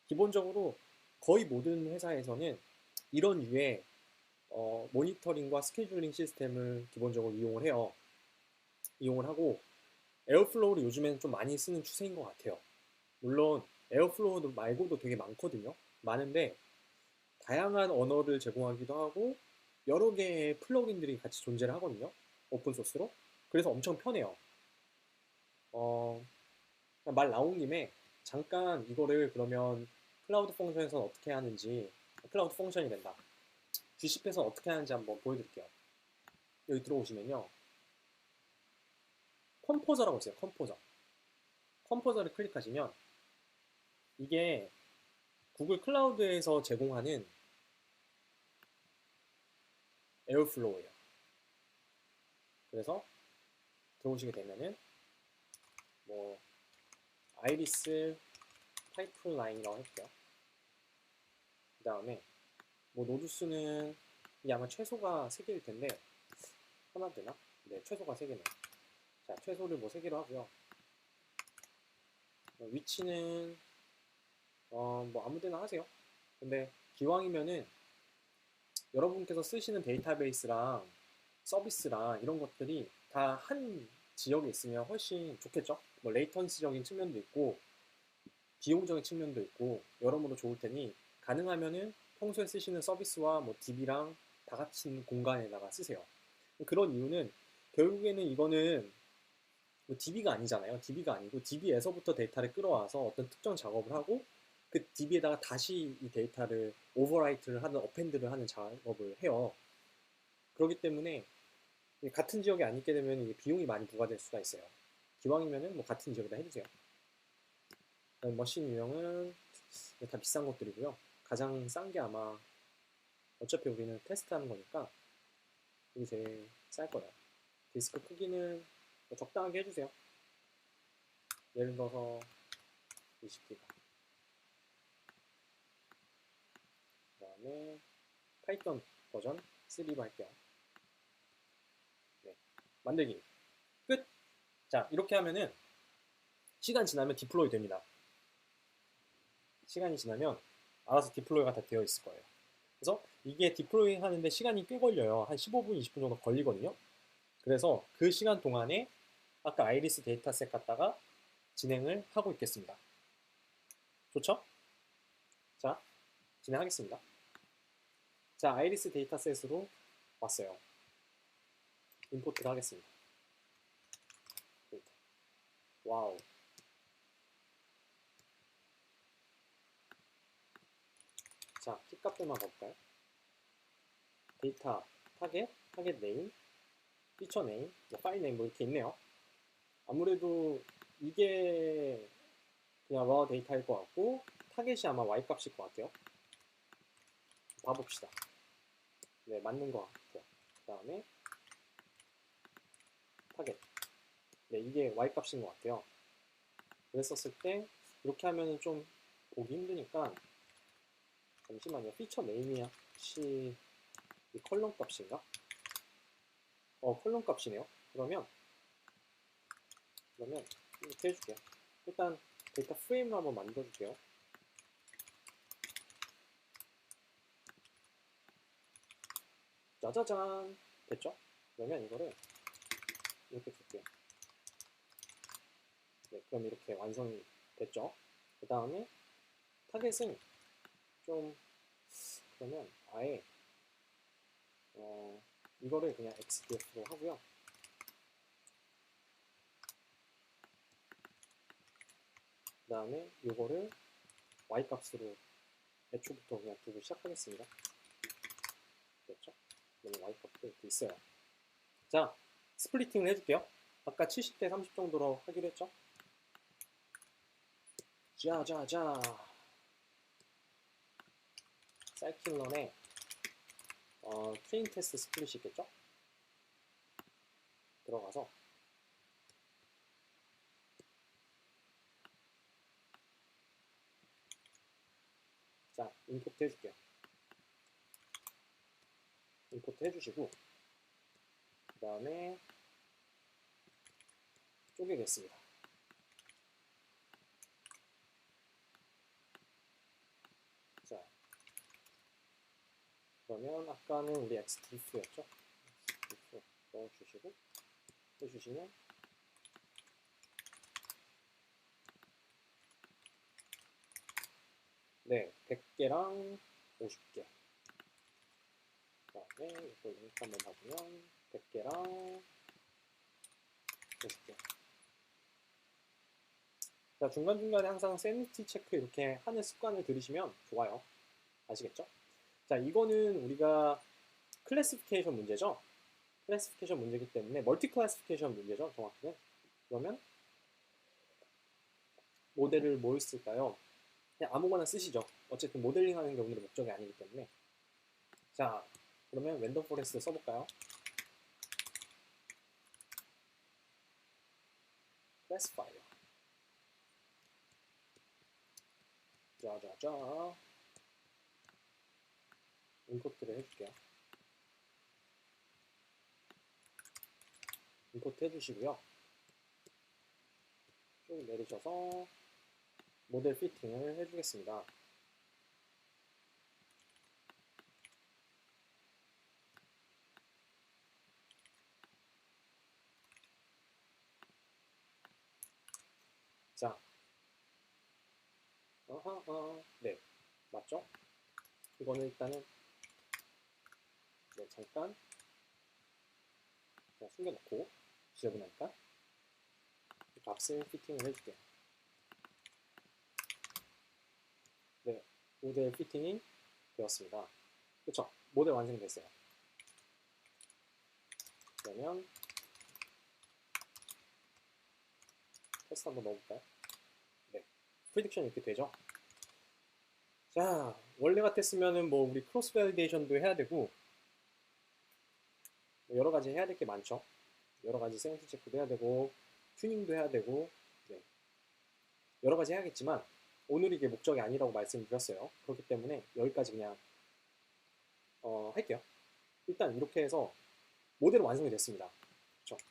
기본적으로 거의 모든 회사에서는 이런 류의 모니터링과 스케줄링 시스템을 기본적으로 이용을 해요. 이용을 하고 에어플로우를 요즘에는 좀 많이 쓰는 추세인 것 같아요. 물론 에어플로우 말고도 되게 많거든요. 많은데 다양한 언어를 제공하기도 하고 여러 개의 플러그인들이 같이 존재를 하거든요. 오픈소스로. 그래서 엄청 편해요. 어, 말 나온 김에 잠깐 이거를 그러면 클라우드 펑션에서 어떻게 하는지 클라우드 펑션이 된다. G십에서 어떻게 하는지 한번 보여드릴게요. 여기 들어오시면요. 컴포저라고 있어요. 컴포저. 컴포저를 클릭하시면 이게 구글 클라우드에서 제공하는 에어플로우예요. 그래서 들어오시게 되면은 뭐 아이리스 파이프라인이라고 할게요. 그 다음에 뭐 노드 수는 이게 아마 최소가 3개일 텐데 하나 되나? 네, 최소가 3개네요. 자, 최소를 뭐 3개로 하고요. 위치는 뭐 아무 데나 하세요. 근데 기왕이면은 여러분께서 쓰시는 데이터베이스랑 서비스랑 이런 것들이 다 한 지역에 있으면 훨씬 좋겠죠? 뭐 레이턴시적인 측면도 있고 비용적인 측면도 있고 여러모로 좋을 테니 가능하면은 평소에 쓰시는 서비스와 뭐 DB랑 다 같이 있는 공간에다가 쓰세요. 그런 이유는 결국에는 이거는 뭐 DB가 아니잖아요. DB가 아니고 DB에서부터 데이터를 끌어와서 어떤 특정 작업을 하고 그 DB에다가 다시 이 데이터를 오버라이트를 하는 어펜드를 하는 작업을 해요. 그렇기 때문에 같은 지역에 안 있게 되면 이게 비용이 많이 부과될 수가 있어요. 기왕이면은 뭐 같은 지역에다 해주세요. 머신 유형은 다 비싼 것들이고요. 가장 싼 게 아마 어차피 우리는 테스트하는 거니까 이게 제일 쌀 거예요. 디스크 크기는 뭐 적당하게 해주세요. 예를 들어서 20기가. 그 다음에 파이썬 버전 3로 할게요. 네. 만들기. 끝! 자, 이렇게 하면은 시간 지나면 디플로이 됩니다. 시간이 지나면 알아서 디플로이가 다 되어 있을 거예요. 그래서 이게 디플로이 하는데 시간이 꽤 걸려요. 한 15분, 20분 정도 걸리거든요. 그래서 그 시간 동안에 아까 아이리스 데이터셋 갖다가 진행을 하고 있겠습니다. 좋죠? 자, 진행하겠습니다. 자, 아이리스 데이터셋으로 왔어요. 임포트를 하겠습니다. 와우. 자, 키값들만 볼까요? 데이터, 타겟, 타겟 네임, 피처 네임, 파일 네임 뭐 이렇게 있네요. 아무래도 이게 그냥 raw 데이터일 것 같고 타겟이 아마 y 값일 것 같아요. 봐봅시다. 네, 맞는 것 같아요. 그 다음에 타겟. 네, 이게 y 값인 것 같아요. 그랬었을 때 이렇게 하면은 좀 보기 힘드니까 잠시만요. 피처 네임이 혹시 이 컬럼 값인가? 컬럼 값이네요. 그러면 이렇게 해줄게요. 일단 데이터 프레임을 한번 만들어줄게요. 짜자잔! 됐죠? 그러면 이거를 이렇게 줄게요. 네, 그럼 이렇게 완성이 됐죠? 그 다음에 타겟은 좀 그러면 아예 이거를 그냥 XDF로 하고요. 그 다음에 이거를 Y 값으로 애초부터 그냥 두고 시작하겠습니다. 됐죠? 그러면 Y 값도 이렇게 있어요. 자, 스플리팅을 해줄게요. 아까 70대 30 정도로 하기로 했죠? 자자자. 사이클런에 트레인 테스트 스플릿이 있겠죠? 들어가서 자, 임포트 해줄게요. 임포트 해주시고 그 다음에 쪼개겠습니다. 자, 그러면 아까는 우리 xdif였죠? xdif 넣어주시고 해주시면 네, 100개랑 50개. 그 다음에 이거 링크 한번 봐주면 100개랑 50개. 자, 중간중간에 항상 세니티 체크 이렇게 하는 습관을 들이시면 좋아요. 아시겠죠? 자, 이거는 우리가 클래시피케이션 문제죠? 클래시피케이션 문제이기 때문에 멀티 클래시피케이션 문제죠, 정확히는. 그러면 모델을 뭘 쓸까요? 그냥 아무거나 쓰시죠. 어쨌든 모델링 하는 게 오늘의 목적이 아니기 때문에. 자, 그러면 랜덤 포레스트 써볼까요? 클래시파이어. 자자자. 임포트를 해줄게요. 임포트 해주시고요. 쭉 내리셔서 모델 피팅을 해주겠습니다. 자, 네, 맞죠? 이거는 일단은 네, 잠깐 그냥 숨겨놓고 지저분하니까 값을 피팅을 해줄게요. 네, 모델 피팅이 되었습니다. 그쵸? 모델 완성됐어요. 그러면 테스트 한번 넣어볼까요? 네, 프리딕션 이렇게 되죠? 자, 원래 같았으면은 뭐 우리 크로스 밸리데이션도 해야 되고 뭐 여러 가지 해야 될 게 많죠. 여러 가지 세븐티 체크도 해야 되고 튜닝도 해야 되고 네. 여러 가지 해야겠지만 오늘 이게 목적이 아니라고 말씀드렸어요. 그렇기 때문에 여기까지 그냥 할게요. 일단 이렇게 해서 모델은 완성이 됐습니다. 그렇죠?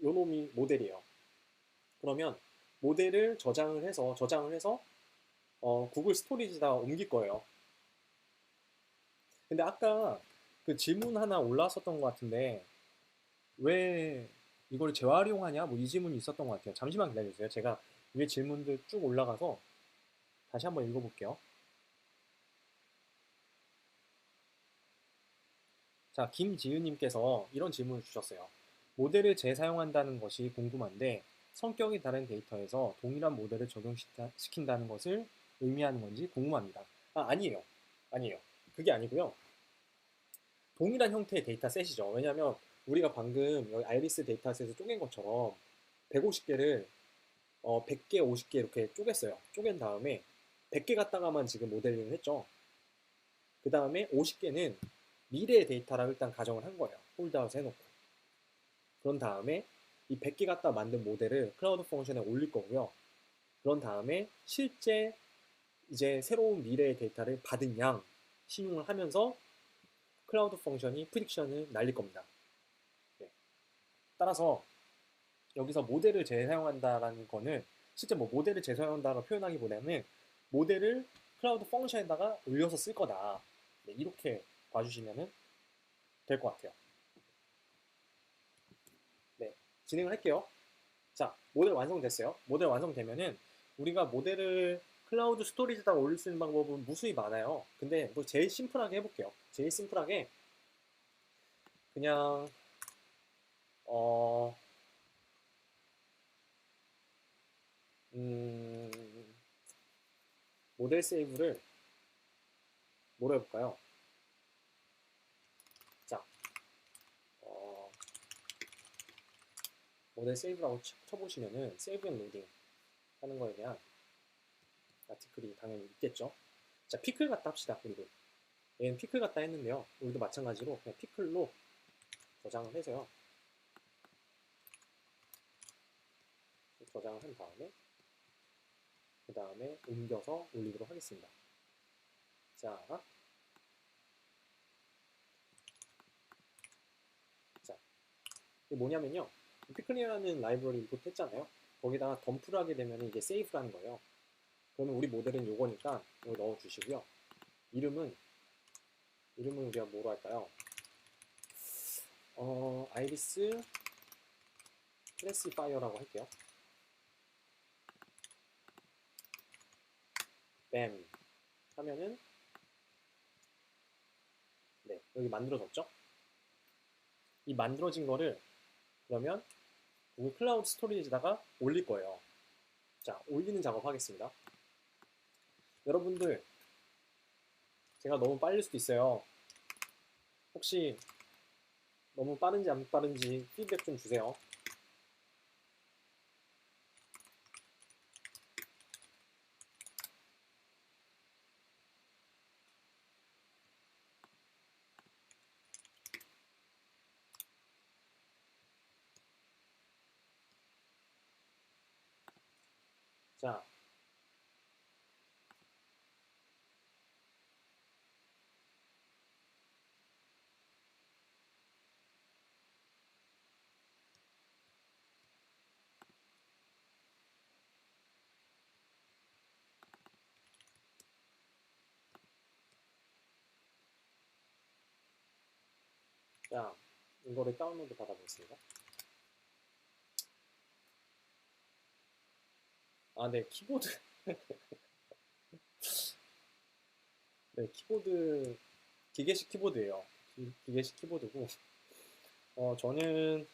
요 놈이 모델이에요. 그러면 모델을 저장을 해서 구글 스토리지다 옮길 거예요. 근데 아까 그 질문 하나 올라왔었던 것 같은데 왜 이걸 재활용하냐? 뭐 이 질문이 있었던 것 같아요. 잠시만 기다려주세요. 제가 위에 질문들 쭉 올라가서 다시 한번 읽어볼게요. 자, 김지은님께서 이런 질문을 주셨어요. 모델을 재사용한다는 것이 궁금한데 성격이 다른 데이터에서 동일한 모델을 적용시킨다는 것을 의미하는 건지 궁금합니다. 아니에요. 아니에요. 그게 아니고요. 동일한 형태의 데이터셋이죠. 왜냐하면 우리가 방금 여기 아이리스 데이터셋에서 쪼갠 것처럼 150개를 100개, 50개 이렇게 쪼갰어요. 쪼갠 다음에 100개 갖다가만 지금 모델링을 했죠. 그 다음에 50개는 미래의 데이터라고 일단 가정을 한 거예요. 홀드아웃 해놓고. 그런 다음에 이 100개 갖다 만든 모델을 클라우드 펑션에 올릴 거고요. 그런 다음에 실제 이제 새로운 미래의 데이터를 받은 양 신용을 하면서 클라우드 펑션이 프리딕션을 날릴 겁니다. 네. 따라서 여기서 모델을 재사용한다라는 거는 실제 뭐 모델을 재사용한다라고 표현하기보다는 모델을 클라우드 펑션에다가 올려서 쓸 거다. 네, 이렇게 봐주시면 될 것 같아요. 네, 진행을 할게요. 자, 모델 완성됐어요. 모델 완성되면은 우리가 모델을 클라우드 스토리지에다가 올릴 수 있는 방법은 무수히 많아요. 근데 뭐 제일 심플하게 해볼게요. 제일 심플하게 그냥 어, 음, 모델 세이브를 뭐로 해볼까요? 자, 어, 모델 세이브라고 쳐보시면은 세이브 앤 로딩 하는 거에 대한 아티클이 당연히 있겠죠. 자, 피클 갖다 합시다. 우리도 얘는 피클 갖다 했는데요. 우리도 마찬가지로 그냥 피클로 저장을 해서요. 저장을 한 다음에 그 다음에 옮겨서 올리도록 하겠습니다. 자, 이게 뭐냐면요. 피클이라는 라이브러리 임포트 했잖아요. 거기다가 덤프를 하게 되면 이게 세이브라는 거예요. 그러면 우리 모델은 요거니까 이거 넣어주시고요. 이름은 우리가 뭐로 할까요? 아이리스 클래시파이어라고 할게요. 뱀 하면은 네, 여기 만들어졌죠? 이 만들어진 거를 그러면 구글 클라우드 스토리지에다가 올릴 거예요. 자, 올리는 작업 하겠습니다. 여러분들 제가 너무 빨릴 수도 있어요. 혹시 너무 빠른지 안 빠른지 피드백 좀 주세요. 자, 자, 이거를 다운로드 받아보겠습니다. 네, 키보드. 네, 키보드, 기계식 키보드예요. 기계식 키보드고, 저는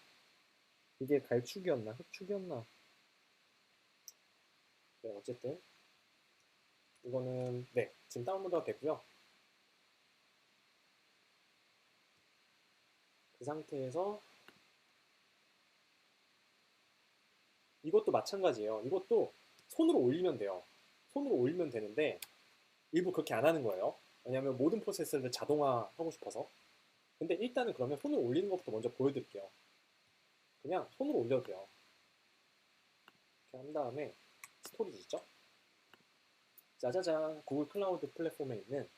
이게 갈축이었나, 흑축이었나. 네, 어쨌든 이거는 네, 지금 다운로드가 됐고요. 그 상태에서 이것도 마찬가지예요. 이것도 손으로 올리면 돼요. 손으로 올리면 되는데 일부 그렇게 안 하는 거예요. 왜냐하면 모든 프로세스를 자동화하고 싶어서. 근데 일단은 그러면 손으로 올리는 것부터 먼저 보여드릴게요. 그냥 손으로 올려도 돼요. 이렇게 한 다음에 스토리지 있죠? 짜자잔, 구글 클라우드 플랫폼에 있는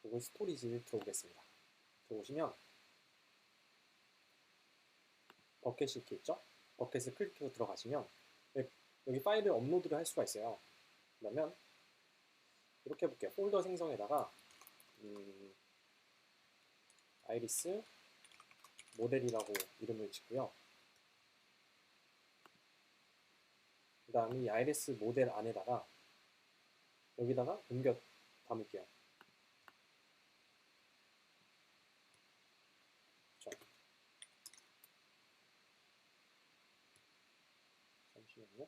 구글 스토리지를 들어오겠습니다. 들어오시면 버켓이 이렇게 있죠? 버켓을 클릭해서 들어가시면 여기 파일을 업로드를 할 수가 있어요. 그러면 이렇게 해볼게요. 폴더 생성에다가 아이리스 모델이라고 이름을 짓고요. 그 다음에 이 iris 모델 안에다가 여기다가 옮겨 담을게요. 자, 잠시만요.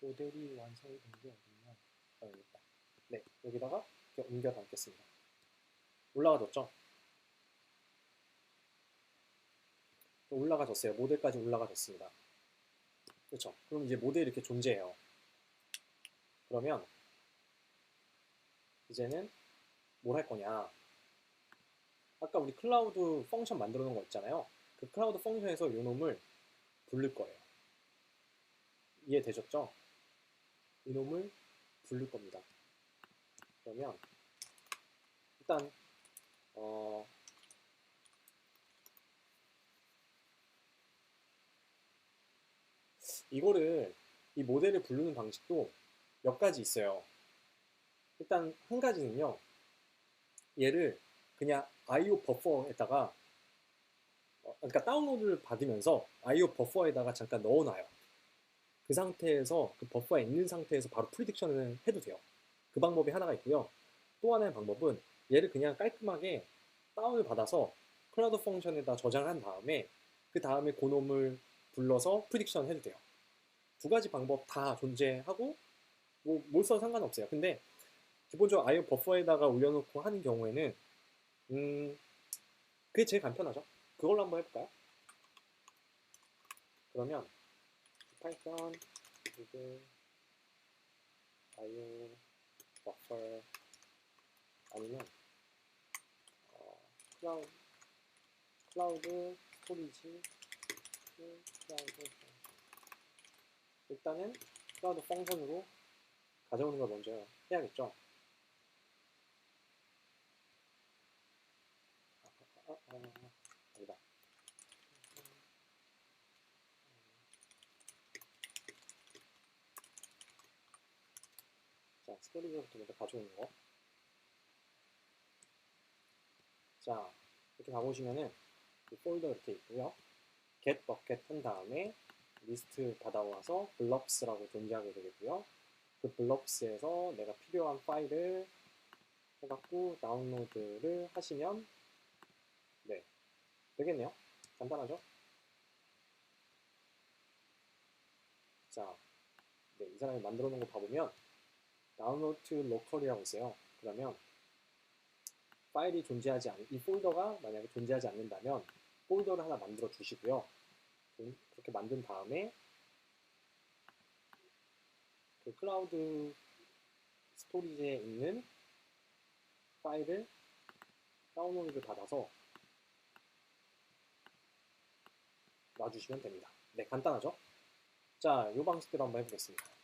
모델이 완성이 된 게 어딨냐? 여기 있다. 네, 여기다가 이렇게 옮겨 담겠습니다. 올라가졌죠? 올라가졌어요. 모델까지 올라가졌습니다. 그렇죠? 그럼 이제 모델이 이렇게 존재해요. 그러면 이제는 뭘 할 거냐? 아까 우리 클라우드 펑션 만들어 놓은 거 있잖아요. 그 클라우드 펑션에서 요 놈을 부를 거예요. 이해되셨죠? 이놈을 부를 겁니다. 그러면 일단 이거를 이 모델을 부르는 방식도 몇 가지 있어요. 일단 한 가지는요. 얘를 그냥 IO 버퍼에다가 그러니까 다운로드를 받으면서 IO 버퍼에다가 잠깐 넣어놔요. 그 상태에서 그 버퍼에 있는 상태에서 바로 프리딕션을 해도 돼요. 그 방법이 하나가 있고요. 또 하나의 방법은 얘를 그냥 깔끔하게 다운을 받아서 클라우드 펑션에다 저장한 다음에 그 다음에 그놈을 불러서 프리딕션 해도 돼요. 두 가지 방법 다 존재하고 뭐 뭘 써도 상관없어요. 근데 기본적으로 IO 버퍼에다가 올려놓고 하는 경우에는 그게 제일 간편하죠. 그걸로 한번 해볼까요? 그러면 파이썬 구글 IO 버퍼 아니면 클라우드 스토리지 클라우드 일단은 클라우드 펑션으로 가져오는 걸 먼저 해야겠죠. 아니다. 자, 스토리지부터 먼저 가져오는 거. 자, 이렇게 가보시면은 이 폴더 이렇게 있고요. get bucket 한 다음에 리스트 받아와서 블럭스라고 존재하게 되겠고요. 그 블럭스에서 내가 필요한 파일을 해갖고 다운로드를 하시면 네 되겠네요. 간단하죠? 자, 네, 이 사람이 만들어 놓은 거 봐보면 다운로드 로컬이라고 있어요. 그러면 파일이 존재하지 않는 이 폴더가 만약에 존재하지 않는다면 폴더를 하나 만들어 주시고요. 그렇게 만든 다음에 그 클라우드 스토리지에 있는 파일을 다운로드를 받아서 놔주시면 됩니다. 네, 간단하죠? 자, 이 방식대로 한번 해보겠습니다.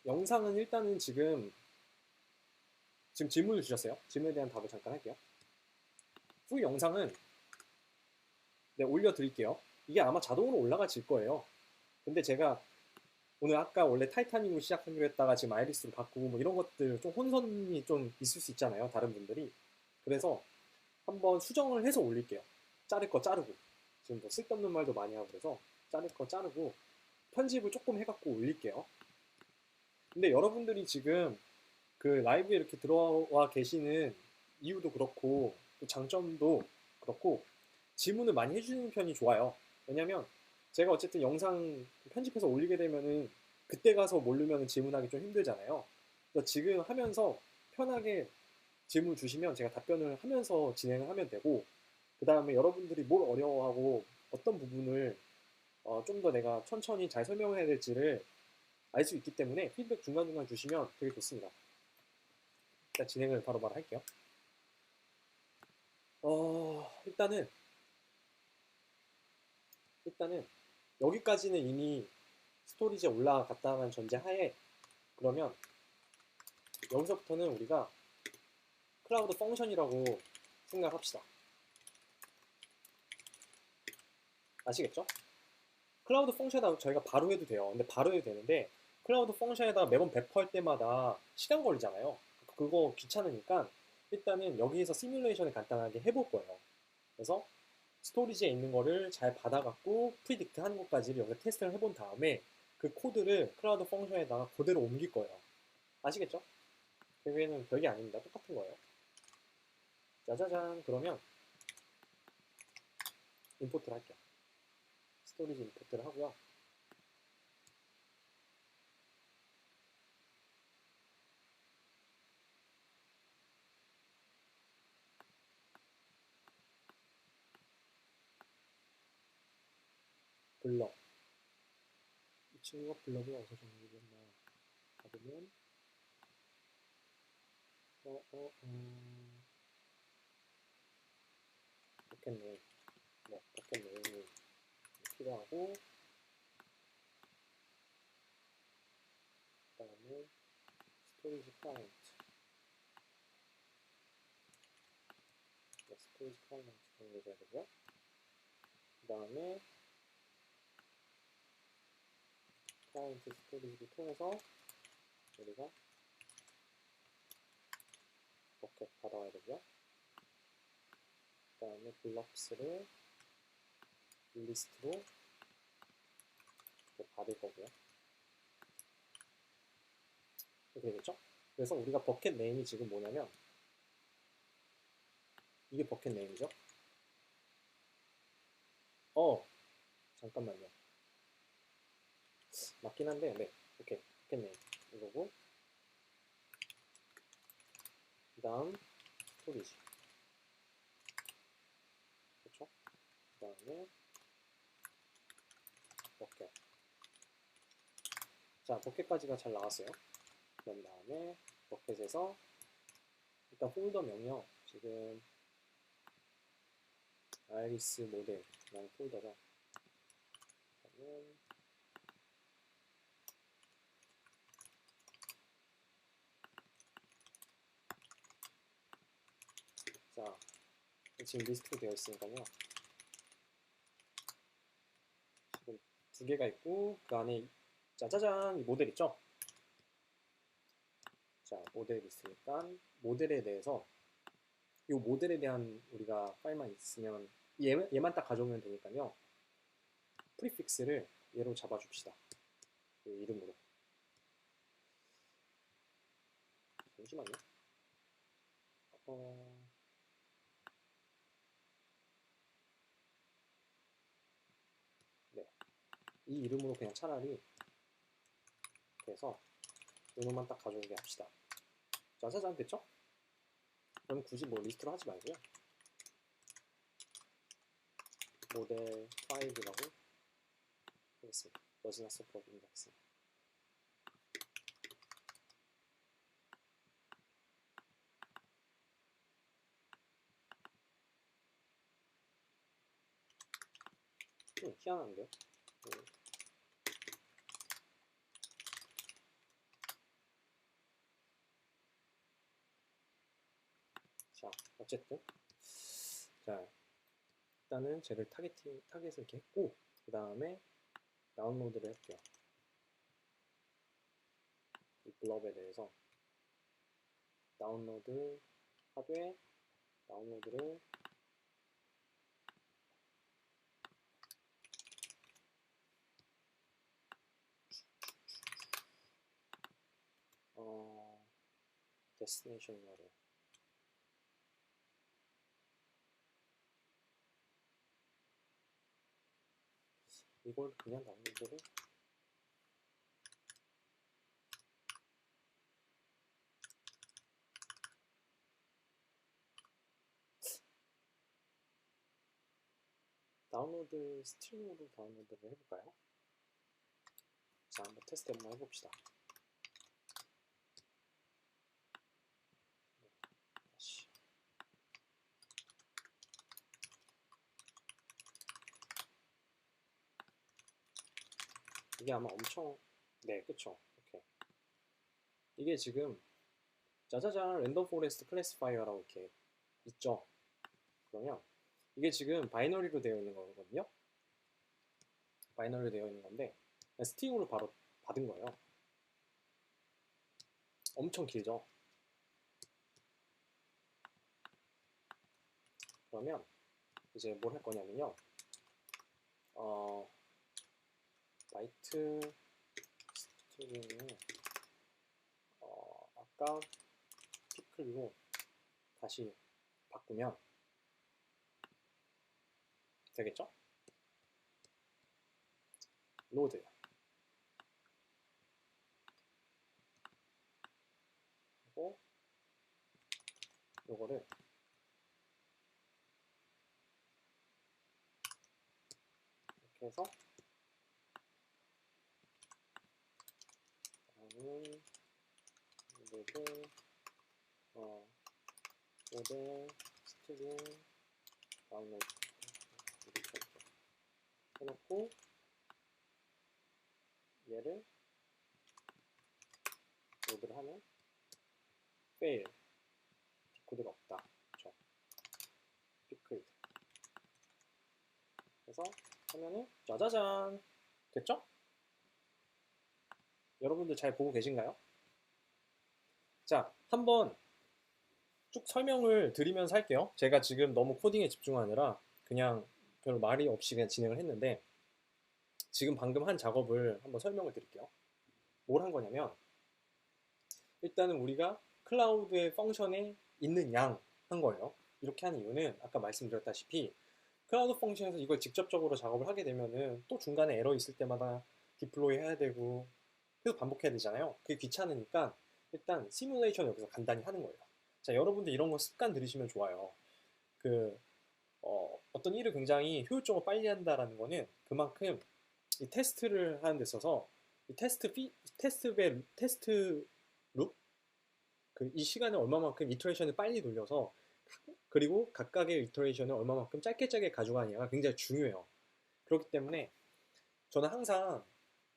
영상은 일단은 지금 질문을 주셨어요. 질문에 대한 답을 잠깐 할게요. 후기 영상은 네, 올려드릴게요. 이게 아마 자동으로 올라가질 거예요. 근데 제가 오늘 아까 원래 타이타닉으로 시작하기로 했다가 지금 아이리스로 바꾸고 뭐 이런 것들 좀 혼선이 좀 있을 수 있잖아요. 다른 분들이. 그래서 한번 수정을 해서 올릴게요. 자를 거 자르고. 지금 뭐 쓸데없는 말도 많이 하고 그래서 자를 거 자르고 편집을 조금 해갖고 올릴게요. 근데 여러분들이 지금 그 라이브에 이렇게 들어와 계시는 이유도 그렇고 또 장점도 그렇고 질문을 많이 해주는 편이 좋아요. 왜냐면 제가 어쨌든 영상 편집해서 올리게 되면은 그때 가서 모르면 질문하기 좀 힘들잖아요. 그래서 지금 하면서 편하게 질문 주시면 제가 답변을 하면서 진행을 하면 되고 그 다음에 여러분들이 뭘 어려워하고 어떤 부분을 좀 더 내가 천천히 잘 설명해야 될지를 알 수 있기 때문에 피드백 중간중간 주시면 되게 좋습니다. 일단 진행을 바로바로 할게요. 일단은 여기까지는 이미 스토리지에 올라갔다는 전제하에 그러면 여기서부터는 우리가 클라우드 펑션이라고 생각합시다. 아시겠죠? 클라우드 펑션에다 저희가 바로 해도 돼요. 근데 바로 해도 되는데 클라우드 펑션에다가 매번 배포할 때마다 시간 걸리잖아요. 그거 귀찮으니까 일단은 여기에서 시뮬레이션을 간단하게 해볼 거예요. 그래서 스토리지에 있는 거를 잘 받아갖고 프리딕트 하는 것까지를 여기서 테스트를 해본 다음에 그 코드를 클라우드 펑션에다가 그대로 옮길 거예요. 아시겠죠? 결국에는 별게 아닙니다. 똑같은 거예요. 짜자잔. 그러면 임포트를 할게요. 스토리지 임포트를 하고요. 블럭. 이 친구가 블럭을 어디서 정리했나 받으면 버켓 네임. 네, 버켓 네임이 필요하고 그 다음에 스토리지 클라이언트. 네, 스토리지 클라이언트 정리해줘야 되고요. 그 다음에 클라이언트 스토리지를 통해서 우리가 버켓 받아와야 되고요. 그 다음에 블럭스를 리스트로 받을 거고요. 이렇게 되겠죠? 그래서 우리가 버켓 네임이 지금 뭐냐면 이게 버켓 네임이죠? 잠깐만요. 맞긴 한데, 네. 오케이. 버켓 네임. 이거고. 그 다음, 스토리지. 그쵸? 그 다음에, 버켓. 자, 버켓까지가 잘 나왔어요. 그런 다음에, 버켓에서, 일단 폴더명이요. 지금, 아이리스 모델이라는 폴더가. 그러면, 자, 지금 리스트로 되어 있으니까요. 지금 두 개가 있고, 그 안에, 짜자잔, 이 모델 있죠? 자, 모델이 있으니까, 모델에 대해서, 이 모델에 대한 우리가 파일만 있으면, 얘만 딱 가져오면 되니까요. 프리픽스를 얘로 잡아줍시다. 그 이름으로. 잠시만요. 네. 이 이름으로 그냥 차라리 이렇게 해서 이놈만 딱 가져오게 합시다. 짜자잔 됐죠? 그럼 굳이 뭐 리스트로 하지 말고요. 모델 5라고 하겠습니다. 버즈나 서포 인덱스. 희한한데요? 자, 어쨌든. 자, 일단은 쟤를 타겟을 이렇게 했고, 그 다음에 다운로드를 할게요. 이 블럭에 대해서 다운로드 하되 다운로드를 데스티네이션 URL 이걸 그냥 다운로드를 다운로드 스트링으로 다운로드를 해볼까요? 자, 한번 테스트 한번 해봅시다. 다시. 이게 아마 엄청 네, 그쵸. 오케이. 이게 지금 짜자잔 랜덤 포레스트 클래시파이어라고 이렇게 있죠. 그러면 이게 지금 바이너리로 되어 있는 거거든요. 바이너리로 되어 있는 건데 스트링으로 바로 받은 거예요. 엄청 길죠. 그러면 이제 뭘 할 거냐면요. 바이트 스트링을 아까 피클로 다시 바꾸면 되겠죠? 로드. 그리고 요거를 이렇게 해서 다음은 모델 스트링 다운로드 이렇게 해놓고 얘를 로드를 하면 fail 디코드가 없다. 그렇죠? 피클드. 그래서 하면은 짜자잔 됐죠? 여러분들 잘 보고 계신가요? 자, 한번 쭉 설명을 드리면서 할게요. 제가 지금 너무 코딩에 집중하느라 그냥 별 말이 없이 그냥 진행을 했는데 지금 방금 한 작업을 한번 설명을 드릴게요. 뭘 한 거냐면 일단은 우리가 클라우드의 펑션에 있는 양 한 거예요. 이렇게 하는 이유는 아까 말씀드렸다시피 클라우드 펑션에서 이걸 직접적으로 작업을 하게 되면은 또 중간에 에러 있을 때마다 디플로이 해야 되고 계속 반복해야 되잖아요. 그게 귀찮으니까 일단 시뮬레이션 여기서 간단히 하는 거예요. 자, 여러분들 이런 거 습관 들이시면 좋아요. 그 어떤 일을 굉장히 효율적으로 빨리 한다라는 거는 그만큼 이 테스트를 하는 데 있어서 이 테스트 룩 그 이 시간에 얼마만큼 이터레이션을 빨리 돌려서 그리고 각각의 이터레이션을 얼마만큼 짧게 가져가느냐가 굉장히 중요해요. 그렇기 때문에 저는 항상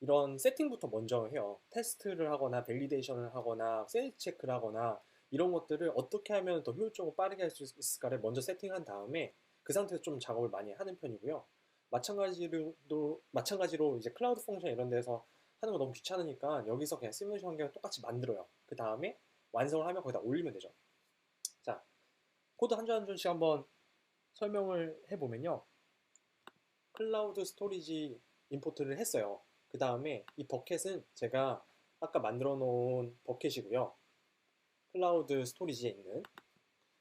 이런 세팅부터 먼저 해요. 테스트를 하거나 밸리데이션을 하거나 세일즈 체크를 하거나 이런 것들을 어떻게 하면 더 효율적으로 빠르게 할 수 있을까를 먼저 세팅한 다음에 그 상태에서 좀 작업을 많이 하는 편이고요. 마찬가지로 이제 클라우드 펑션 이런 데서 하는 거 너무 귀찮으니까 여기서 그냥 시뮬레이션 환경을 똑같이 만들어요. 그 다음에 완성을 하면 거기다 올리면 되죠. 자, 코드 한 줄 한 줄씩 한번 설명을 해보면요. 클라우드 스토리지 임포트를 했어요. 그 다음에 이 버켓은 제가 아까 만들어 놓은 버켓이고요. 클라우드 스토리지에 있는.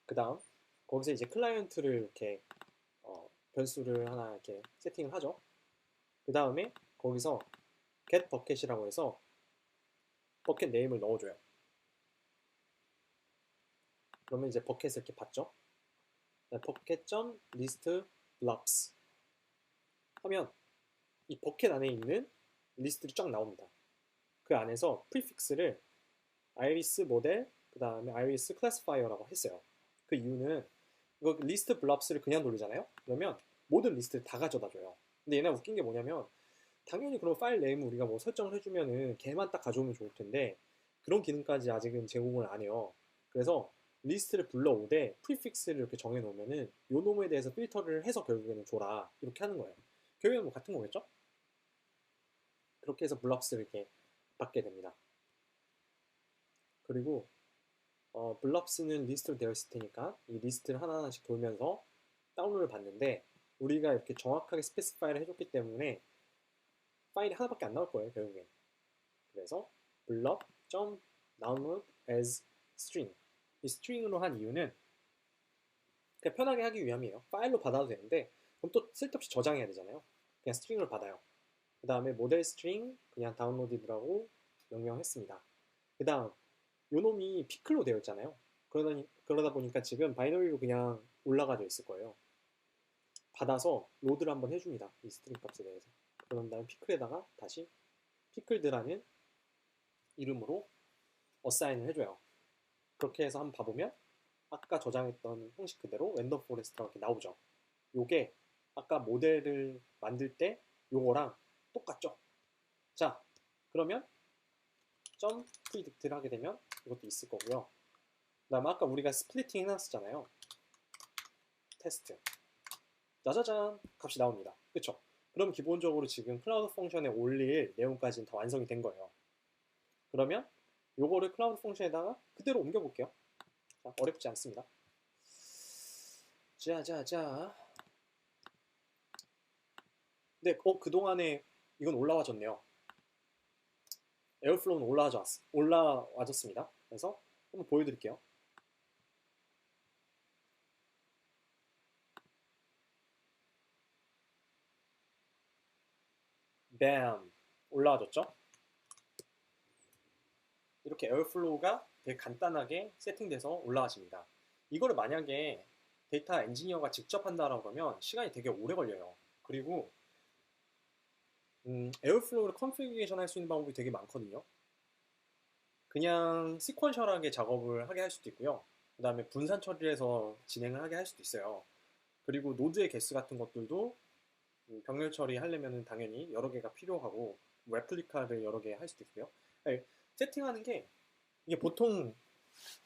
그 다음 거기서 이제 클라이언트를 이렇게 변수를 하나 이렇게 세팅을 하죠. 그 다음에 거기서 get 버켓이라고 해서 버켓 네임을 넣어줘요. 그러면 이제 버켓을 이렇게 받죠. 버켓.list blobs 하면 이 버켓 안에 있는 리스트들이 쫙 나옵니다. 그 안에서 프리픽스를 iris 모델 그 다음에 iris 클래시파이어라고 했어요. 그 이유는 이거 리스트 블랍스를 그냥 돌리잖아요. 그러면 모든 리스트를 다 가져다 줘요. 근데 얘네 웃긴 게 뭐냐면 당연히 그런 파일 네임 우리가 뭐 설정을 해주면은 걔만 딱 가져오면 좋을 텐데 그런 기능까지 아직은 제공을 안 해요. 그래서 리스트를 불러오되 프리픽스를 이렇게 정해놓으면은 요 놈에 대해서 필터를 해서 결국에는 줘라 이렇게 하는 거예요. 결국에는 뭐 같은 거겠죠? 그렇게 해서 블랍스를 이렇게 받게 됩니다. 그리고 블랍스는 리스트로 되어 있을 테니까 이 리스트를 하나하나씩 돌면서 다운로드를 받는데 우리가 이렇게 정확하게 스페시파이를 해줬기 때문에 파일이 하나밖에 안 나올 거예요 결국엔. 그래서 blob.download as string 이 string으로 한 이유는 그냥 편하게 하기 위함이에요. 파일로 받아도 되는데 그럼 또 쓸데없이 저장해야 되잖아요. 그냥 스트링을 받아요. 그 다음에 모델 스트링 그냥 다운로드라고 명명했습니다. 그 다음 요놈이 피클로 되어 있잖아요. 그러다 보니까 지금 바이너리로 그냥 올라가져 있을 거예요. 받아서 로드를 한번 해줍니다. 이 스트링 값에 대해서. 그런 다음 피클에다가 다시 피클드라는 이름으로 어사인을 해줘요. 그렇게 해서 한번 봐보면 아까 저장했던 형식 그대로 랜덤 포레스트가 이렇게 나오죠. 요게 아까 모델을 만들 때 요거랑 똑같죠. 자, 그러면 점 프리딕트를 하게 되면 이것도 있을 거고요. 그 다음에 아까 우리가 스플리팅 해놨었잖아요. 테스트. 짜자잔 값이 나옵니다. 그쵸? 그럼 기본적으로 지금 클라우드 펑션에 올릴 내용까지는 다 완성이 된 거예요. 그러면 요거를 클라우드 펑션에다가 그대로 옮겨볼게요. 자, 어렵지 않습니다. 자자자. 네, 그동안에 이건 올라와줬네요. 에어플로우는 올라와줬습니다. 그래서 한번 보여드릴게요. 뱀! 올라와줬죠? 이렇게 에어플로우가 되게 간단하게 세팅돼서 올라가십니다. 이거를 만약에 데이터 엔지니어가 직접 한다라고 하면 시간이 되게 오래 걸려요. 그리고 에어플로우를 컨피그레이션 할 수 있는 방법이 되게 많거든요. 그냥 시퀀셜하게 작업을 하게 할 수도 있고요. 그 다음에 분산 처리를 해서 진행을 하게 할 수도 있어요. 그리고 노드의 개수 같은 것들도 병렬 처리하려면 당연히 여러 개가 필요하고 레플리카를 여러 개 할 수도 있고요. 아니, 세팅하는 게 이게 보통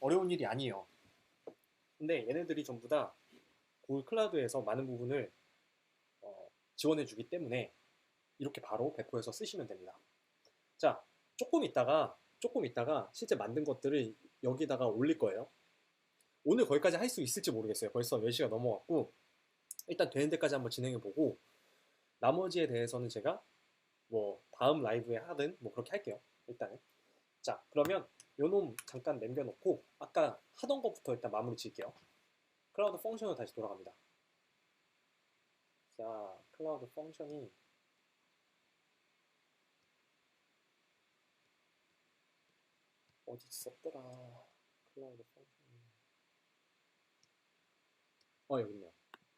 어려운 일이 아니에요. 근데 얘네들이 전부 다 구글 클라우드에서 많은 부분을 지원해주기 때문에 이렇게 바로 배포해서 쓰시면 됩니다. 자, 조금 있다가 실제 만든 것들을 여기다가 올릴 거예요. 오늘 거기까지 할 수 있을지 모르겠어요. 벌써 10시가 넘어갔고 일단 되는 데까지 한번 진행해보고 나머지에 대해서는 제가 뭐 다음 라이브에 하든 뭐 그렇게 할게요. 일단은. 자, 그러면 요놈 잠깐 남겨놓고 아까 하던 것부터 일단 마무리 지을게요. 클라우드 펑션으로 다시 돌아갑니다. 자, 클라우드 펑션이 어디 있었더라. 클라우드 펑션. 여기 있네요.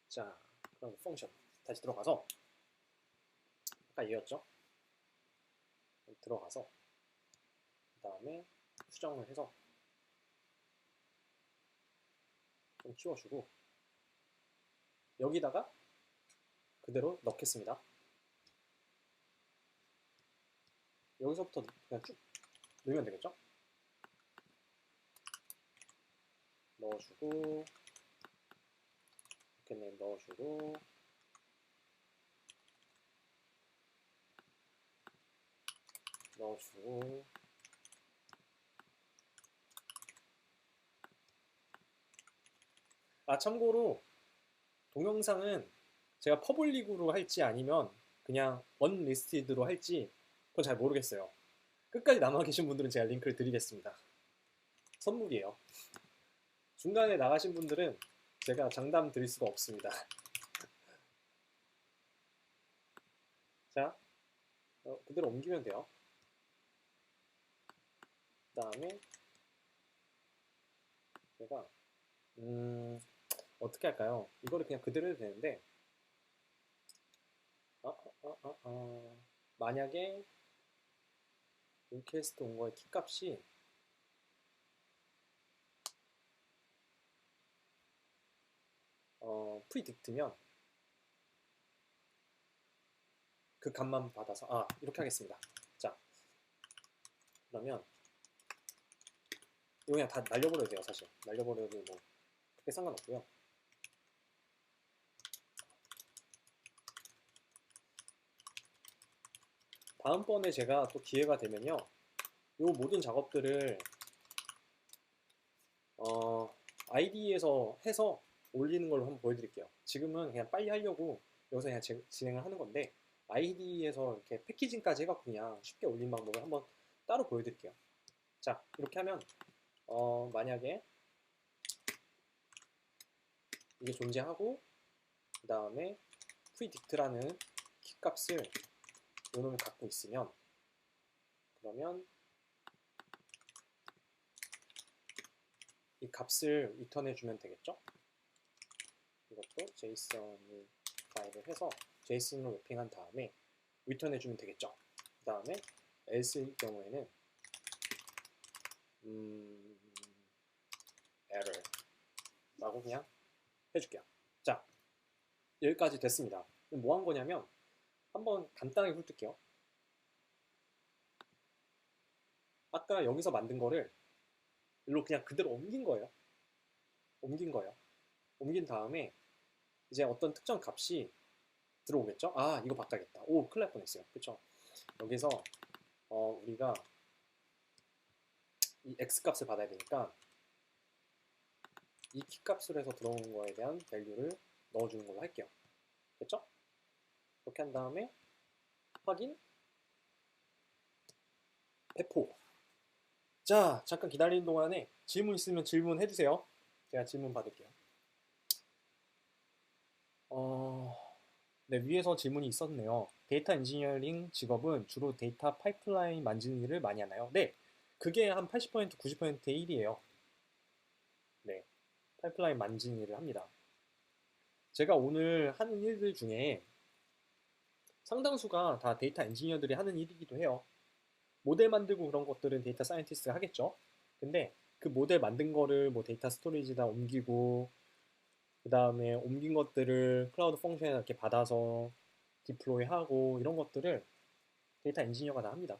자, 클라우드 펑션 다시 들어가서 아까 얘였죠? 들어가서 그 다음에 수정을 해서 좀 키워주고 여기다가 그대로 넣겠습니다. 여기서부터 그냥 쭉 넣으면 되겠죠? 넣어주고 이렇게 넣어주고 넣어주고 참고로 동영상은 제가 퍼블릭으로 할지 아니면 그냥 언리스티드로 할지 그건 잘 모르겠어요. 끝까지 남아 계신 분들은 제가 링크를 드리겠습니다. 선물이에요. 중간에 나가신 분들은 제가 장담 드릴 수가 없습니다. 자, 그대로 옮기면 돼요. 그 다음에 제가 어떻게 할까요? 이거를 그냥 그대로 해도 되는데 만약에 인캐스트 온 거의 키값이 프리딕트면 그 값만 받아서 이렇게 하겠습니다. 자, 그러면 이거 그냥 다 날려버려도 돼요. 사실 날려버려도 뭐 크게 상관없고요. 다음번에 제가 또 기회가 되면요 요 모든 작업들을 IDE에서 해서 올리는 걸로 한번 보여드릴게요. 지금은 그냥 빨리 하려고 여기서 그냥 진행을 하는 건데 IDE에서 이렇게 패키징까지 해갖고 그냥 쉽게 올리는 방법을 한번 따로 보여드릴게요. 자, 이렇게 하면 만약에 이게 존재하고 그 다음에 predict라는 키값을 요놈을 갖고 있으면 그러면 이 값을 리턴해 주면 되겠죠? 이것도 JSON 파일을 해서 JSON으로 랩핑한 다음에 리턴해 주면 되겠죠? 그 다음에 else일 경우에는 error 라고 그냥 해줄게요. 자, 여기까지 됐습니다. 뭐 한 거냐면 한번 간단하게 훑을게요. 아까 여기서 만든 거를 일로 그냥 그대로 옮긴 거예요. 옮긴 다음에 이제 어떤 특정 값이 들어오겠죠? 이거 바꿔야겠다. 큰일 날 뻔했어요. 그쵸? 여기서 우리가 이 x 값을 받아야 되니까 이 키값을 해서 들어오는 거에 대한 밸류를 넣어주는 걸로 할게요. 됐죠? 그렇게 한 다음에 확인, 배포. 자, 잠깐 기다리는 동안에 질문 있으면 질문해주세요. 제가 질문 받을게요. 네, 위에서 질문이 있었네요. 데이터 엔지니어링 직업은 주로 데이터 파이프라인 만지는 일을 많이 하나요? 네, 그게 한 80%, 90%의 일이에요. 네, 파이프라인 만지는 일을 합니다. 제가 오늘 하는 일들 중에 상당수가 다 데이터 엔지니어들이 하는 일이기도 해요. 모델 만들고 그런 것들은 데이터 사이언티스트가 하겠죠. 근데 그 모델 만든 거를 뭐 데이터 스토리지다 옮기고 그 다음에 옮긴 것들을 클라우드 펑션에 이렇게 받아서 디플로이 하고 이런 것들을 데이터 엔지니어가 다 합니다.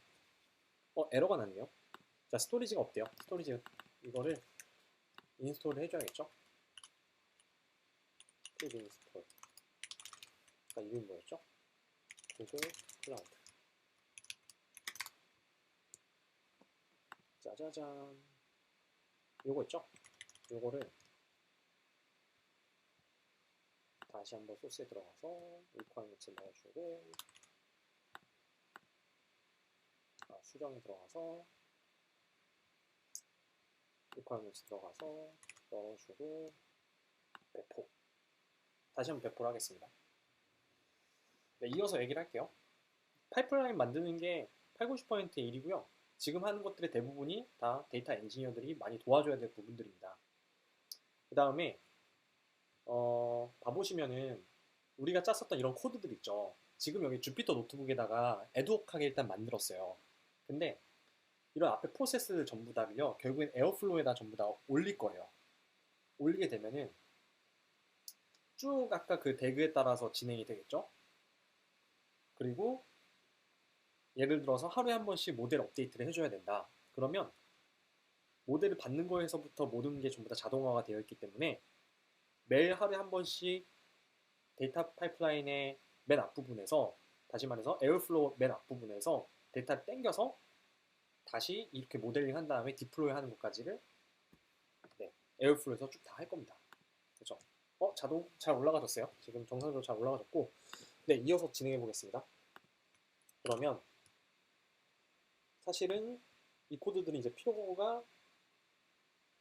에러가 났네요. 자, 스토리지가 없대요. 스토리지 이거를 인스톨을 해줘야겠죠. 클립 인스톨. 아까 이름이 뭐였죠? 구글 클라우드. 짜자잔. 요거 있죠? 요거를 다시 한번 소스에 들어가서 requirements 넣어주고 수정에 들어가서 requirements 들어가서 넣어주고 배포. 다시 한번 배포를 하겠습니다. 네, 이어서 얘기를 할게요. 파이프라인 만드는 게 8, 90%의 일이고요. 지금 하는 것들의 대부분이 다 데이터 엔지니어들이 많이 도와줘야 될 부분들입니다. 그 다음에 봐보시면은 우리가 짰었던 이런 코드들 있죠. 지금 여기 주피터 노트북에다가 애드옥하게 일단 만들었어요. 근데 이런 앞에 프로세스들 전부 다를요, 결국엔 에어플로우에다 전부 다 올릴 거예요. 올리게 되면은 쭉 아까 그 대그에 따라서 진행이 되겠죠. 그리고 예를 들어서 하루에 한 번씩 모델 업데이트를 해줘야 된다. 그러면 모델을 받는 거에서부터 모든 게 전부 다 자동화가 되어 있기 때문에 매일 하루에 한 번씩 데이터 파이프라인의 맨 앞부분에서, 다시 말해서 에어플로우 맨 앞부분에서 데이터를 땡겨서 다시 이렇게 모델링 한 다음에 디플로이 하는 것까지를 에어플로우에서 쭉 다 할 겁니다. 그렇죠? 자동 잘 올라가졌어요. 지금 정상적으로 잘 올라가졌고, 네, 이어서 진행해 보겠습니다. 그러면 사실은 이 코드들이 이제 필요가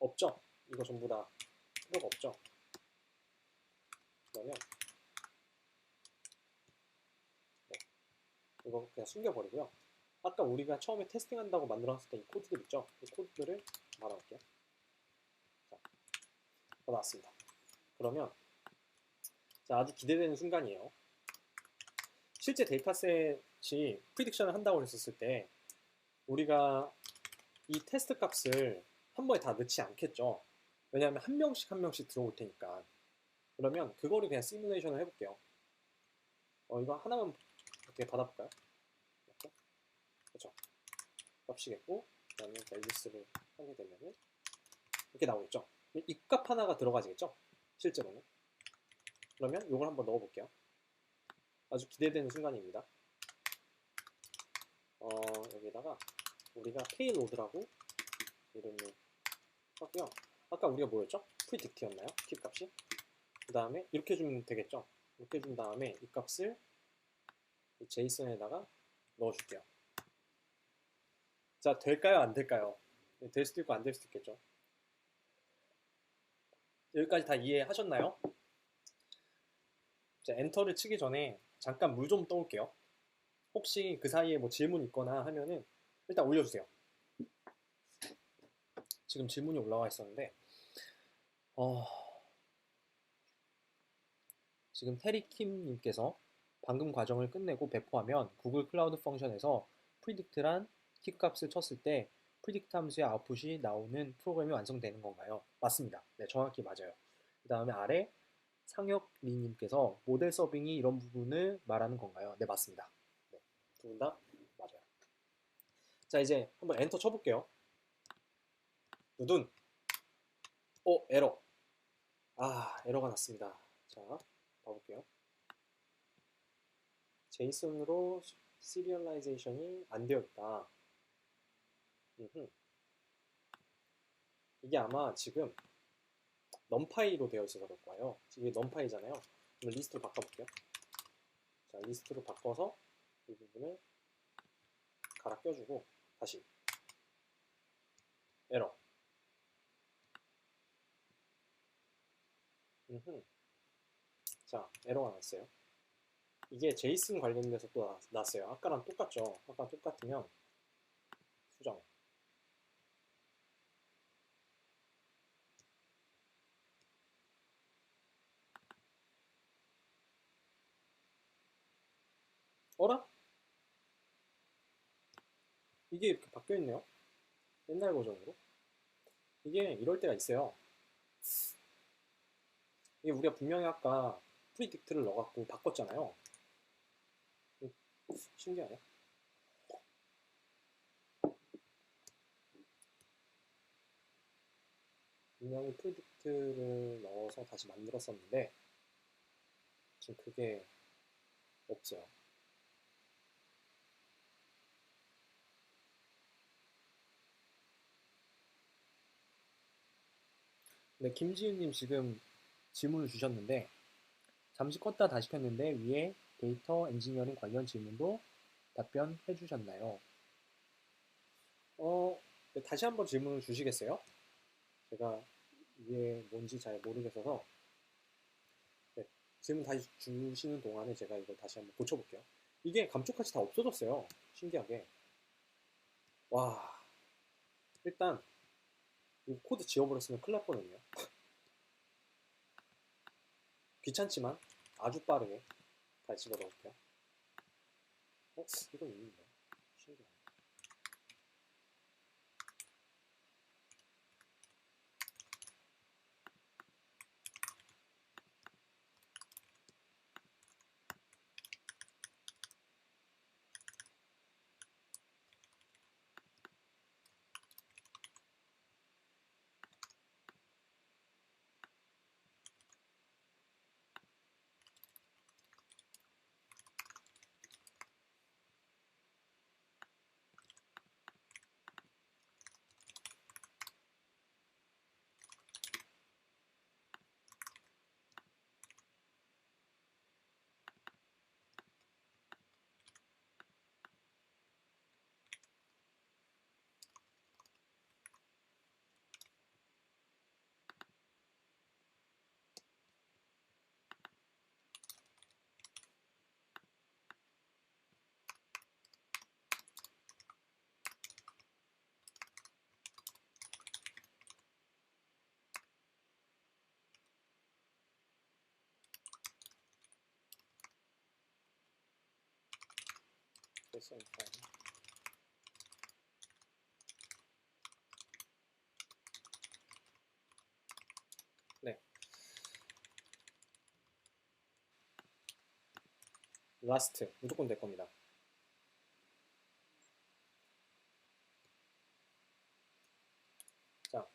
없죠. 이거 전부 다 필요가 없죠. 그러면 네, 이거 그냥 숨겨버리고요. 아까 우리가 처음에 테스팅한다고 만들어놨을 때 이 코드들 있죠. 이 코드들을 말아볼게요. 자, 나왔습니다. 그러면 자, 아주 기대되는 순간이에요. 실제 데이터셋이 프리딕션을 한다고 했었을 때 우리가 이 테스트 값을 한 번에 다 넣지 않겠죠. 왜냐하면 한 명씩 한 명씩 들어올 테니까. 그러면 그거를 그냥 시뮬레이션을 해볼게요. 이거 하나만 이렇게 받아볼까요? 이렇게. 그렇죠. 값이겠고, 그 다음에 밸류스를 하게 되면은 이렇게 나오겠죠. 이 값 하나가 들어가지겠죠. 실제로는. 그러면 이걸 한번 넣어볼게요. 아주 기대되는 순간입니다. 여기다가 우리가 payload라고 이름을 하고요. 아까 우리가 뭐였죠? predict였나요? 키 값이. 그 다음에 이렇게 주면 되겠죠. 이렇게 준 다음에 이 값을 이 제이슨에다가 넣어줄게요. 자, 될까요? 안 될까요? 될 수도 있고 안 될 수도 있겠죠. 여기까지 다 이해하셨나요? 자, 엔터를 치기 전에 잠깐 물 좀 떠올게요. 혹시 그 사이에 뭐 질문 있거나 하면은 일단 올려주세요. 지금 질문이 올라와 있었는데 지금 테리킴님께서 방금 과정을 끝내고 배포하면 구글 클라우드 펑션에서 predict란 키값을 쳤을 때 predict 함수의 아웃풋이 나오는 프로그램이 완성되는 건가요? 맞습니다. 네, 정확히 맞아요. 그 다음에 아래 상혁리님께서 모델 서빙이 이런 부분을 말하는 건가요? 네, 맞습니다. 네, 두 분 다 맞아요. 자, 이제 한번 엔터 쳐볼게요. 누둔. 에러. 에러가 났습니다. 자, 봐볼게요. 제이슨으로 시리얼라이제이션이 안 되어 있다. 이게 아마 지금 넘파이로 되어 있어서 그럴 거예요. 이게 넘파이잖아요. 그럼 리스트로 바꿔볼게요. 자, 리스트로 바꿔서 이 부분을 갈아 껴주고 다시 에러. 자, 에러가 났어요. 이게 제이슨 관련돼서 또 났어요. 아까랑 똑같죠? 아까랑 똑같으면 수정. 어라? 이게 이렇게 바뀌어 있네요. 옛날 버전으로. 이게 이럴 때가 있어요. 이게 우리가 분명히 아까 프리딕트를 넣어갖고 바꿨잖아요. 신기하네. 분명히 프리딕트를 넣어서 다시 만들었었는데 지금 그게 없어요. 네, 김지윤님 지금 질문을 주셨는데 잠시 껐다 다시 켰는데 위에 데이터 엔지니어링 관련 질문도 답변해 주셨나요? 네, 다시 한번 질문을 주시겠어요? 제가 이게 뭔지 잘 모르겠어서 네, 질문 다시 주시는 동안에 제가 이걸 다시 한번 고쳐볼게요. 이게 감쪽같이 다 없어졌어요. 신기하게. 와, 일단 이 코드 지워버렸으면 큰일 날 뻔했네요. 귀찮지만 아주 빠르게 다시 집어넣을게요. 이건 있는데. 신기하네. 됐어요. 네, 라스트 무조건 될 겁니다. 자,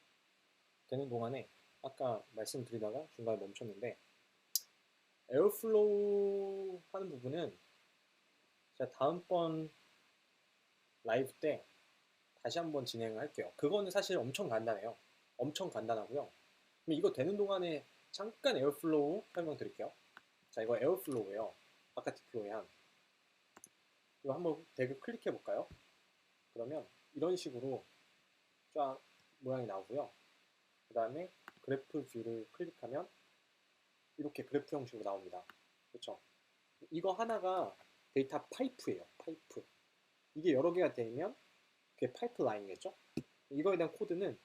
되는 동안에 아까 말씀드리다가 중간에 멈췄는데 에어플로우 하는 부분은 제가 다음번 라이브 때 다시 한번 진행을 할게요. 그거는 사실 엄청 간단해요. 엄청 간단하고요. 그럼 이거 되는 동안에 잠깐 에어플로우 설명드릴게요. 자, 이거 에어플로우예요. 아까 디플로이한 이거 한번 대그 클릭해 볼까요? 그러면 이런 식으로 쫙 모양이 나오고요. 그 다음에 그래프 뷰를 클릭하면 이렇게 그래프 형식으로 나옵니다. 그렇죠? 이거 하나가 데이터 파이프예요. 파이프. 이게 여러 개가 되면 그게 파이프라인이겠죠? 이거에 대한 코드는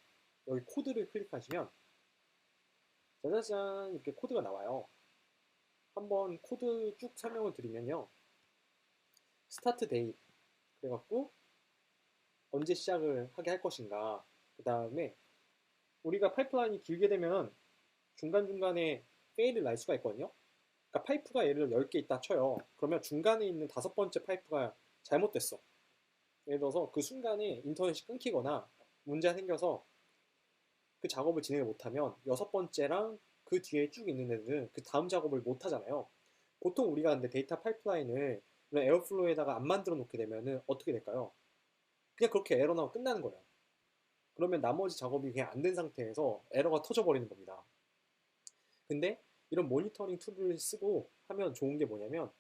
여기 코드를 클릭하시면 짜자잔 이렇게 코드가 나와요. 한번 코드 쭉 설명을 드리면요. 스타트 데이트 그래갖고 언제 시작을 하게 할 것인가 그 다음에 우리가 파이프라인이 길게 되면 중간중간에 페일을 날 수가 있거든요. 그러니까 파이프가 예를 들어 10개 있다 쳐요. 그러면 중간에 있는 5번째 파이프가 잘못됐어. 예를 들어서 그 순간에 인터넷이 끊기거나 문제가 생겨서 그 작업을 진행을 못하면 6번째랑 그 뒤에 쭉 있는 애들은 그 다음 작업을 못 하잖아요. 보통 우리가 근데 데이터 파이프라인을 에어플로우에다가 안 만들어 놓게 되면은 어떻게 될까요? 그냥 그렇게 에러 나고 끝나는 거예요. 그러면 나머지 작업이 그냥 안 된 상태에서 에러가 터져버리는 겁니다. 근데 이런 모니터링 툴을 쓰고 하면 좋은 게 뭐냐면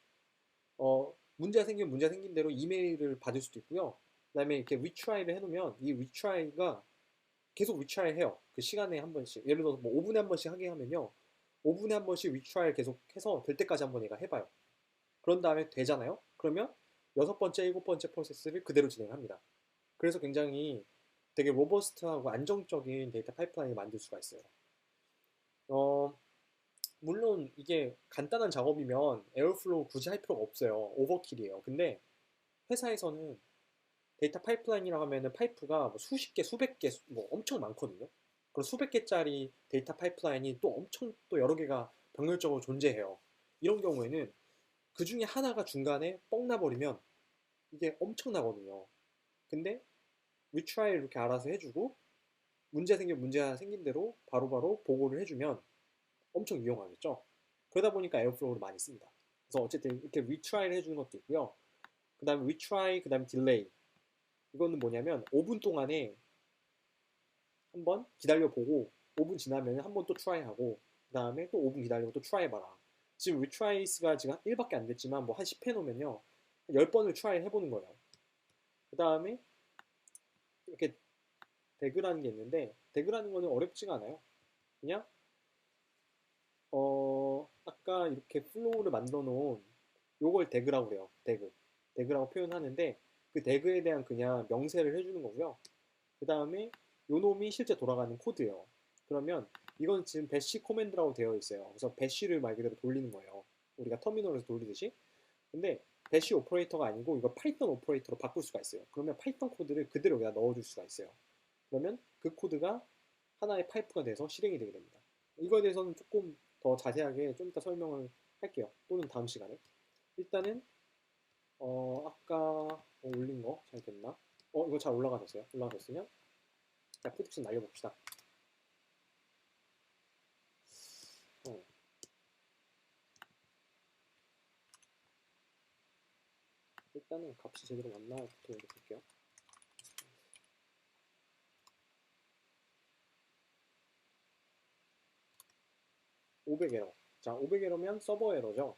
문제가 생긴 대로 이메일을 받을 수도 있고요. 그다음에 이렇게 retry를 해놓으면 이 retry가 계속 retry 해요. 그 시간에 한 번씩. 예를 들어서 뭐 5분에 한 번씩 하게 하면요. 5분에 한 번씩 retry 계속 해서 될 때까지 한번 얘가 해봐요. 그런 다음에 되잖아요. 그러면 여섯 번째, 일곱 번째 프로세스를 그대로 진행합니다. 그래서 굉장히 되게 로버스트하고 안정적인 데이터 파이프라인을 만들 수가 있어요. 어, 물론 이게 간단한 작업이면 에어플로우 굳이 할 필요가 없어요. 오버킬이에요. 근데 회사에서는 데이터 파이프라인이라고 하면은 파이프가 뭐 수십 개, 수백 개, 뭐 엄청 많거든요. 그리고 수백 개짜리 데이터 파이프라인이 또 엄청 또 여러 개가 병렬적으로 존재해요. 이런 경우에는 그 중에 하나가 중간에 뻥 나버리면 이게 엄청나거든요. 근데 리트라이 이렇게 알아서 해주고 문제가 생긴 대로 바로바로 보고를 해주면 엄청 유용하겠죠. 그러다 보니까 에어플로우를 많이 씁니다. 그래서 어쨌든 이렇게 리트라이를 해주는 것도 있고요. 그 다음에 리트라이, 그 다음에 딜레이. 이거는 뭐냐면 5분 동안에 한번 기다려보고 5분 지나면 한 번 또 트라이하고 그 다음에 또 5분 기다리고 또 트라이해봐라. 지금 리트라이스가 지금 1밖에 안 됐지만 뭐 한 10회 놓으면요. 10번을 트라이 해보는 거예요. 그 다음에 이렇게 대그라는 게 있는데 대그라는 거는 어렵지가 않아요. 그냥 아까 이렇게 플로우를 만들어 놓은 요걸 대그라고 그래요. 대그라고 표현하는데 그 대그에 대한 그냥 명세를 해주는 거고요. 그 다음에 요 놈이 실제 돌아가는 코드예요. 그러면 이건 지금 배시 코맨드라고 되어 있어요. 그래서 배시를 말 그대로 돌리는 거예요. 우리가 터미널에서 돌리듯이. 근데 배시 오퍼레이터가 아니고 이거 파이썬 오퍼레이터로 바꿀 수가 있어요. 그러면 파이썬 코드를 그대로 여기다 넣어줄 수가 있어요. 그러면 그 코드가 하나의 파이프가 돼서 실행이 되게 됩니다. 이거에 대해서는 조금 더 자세하게 좀 이따 설명을 할게요. 또는 다음 시간에. 일단은 아까 올린 거 잘 됐나? 이거 잘 올라가졌어요. 올라가졌으면 자, 프로젝션 날려봅시다. 어, 일단은 값이 제대로 맞나부터 여기 볼게요. 500에러. 자, 500에러면 서버 에러죠.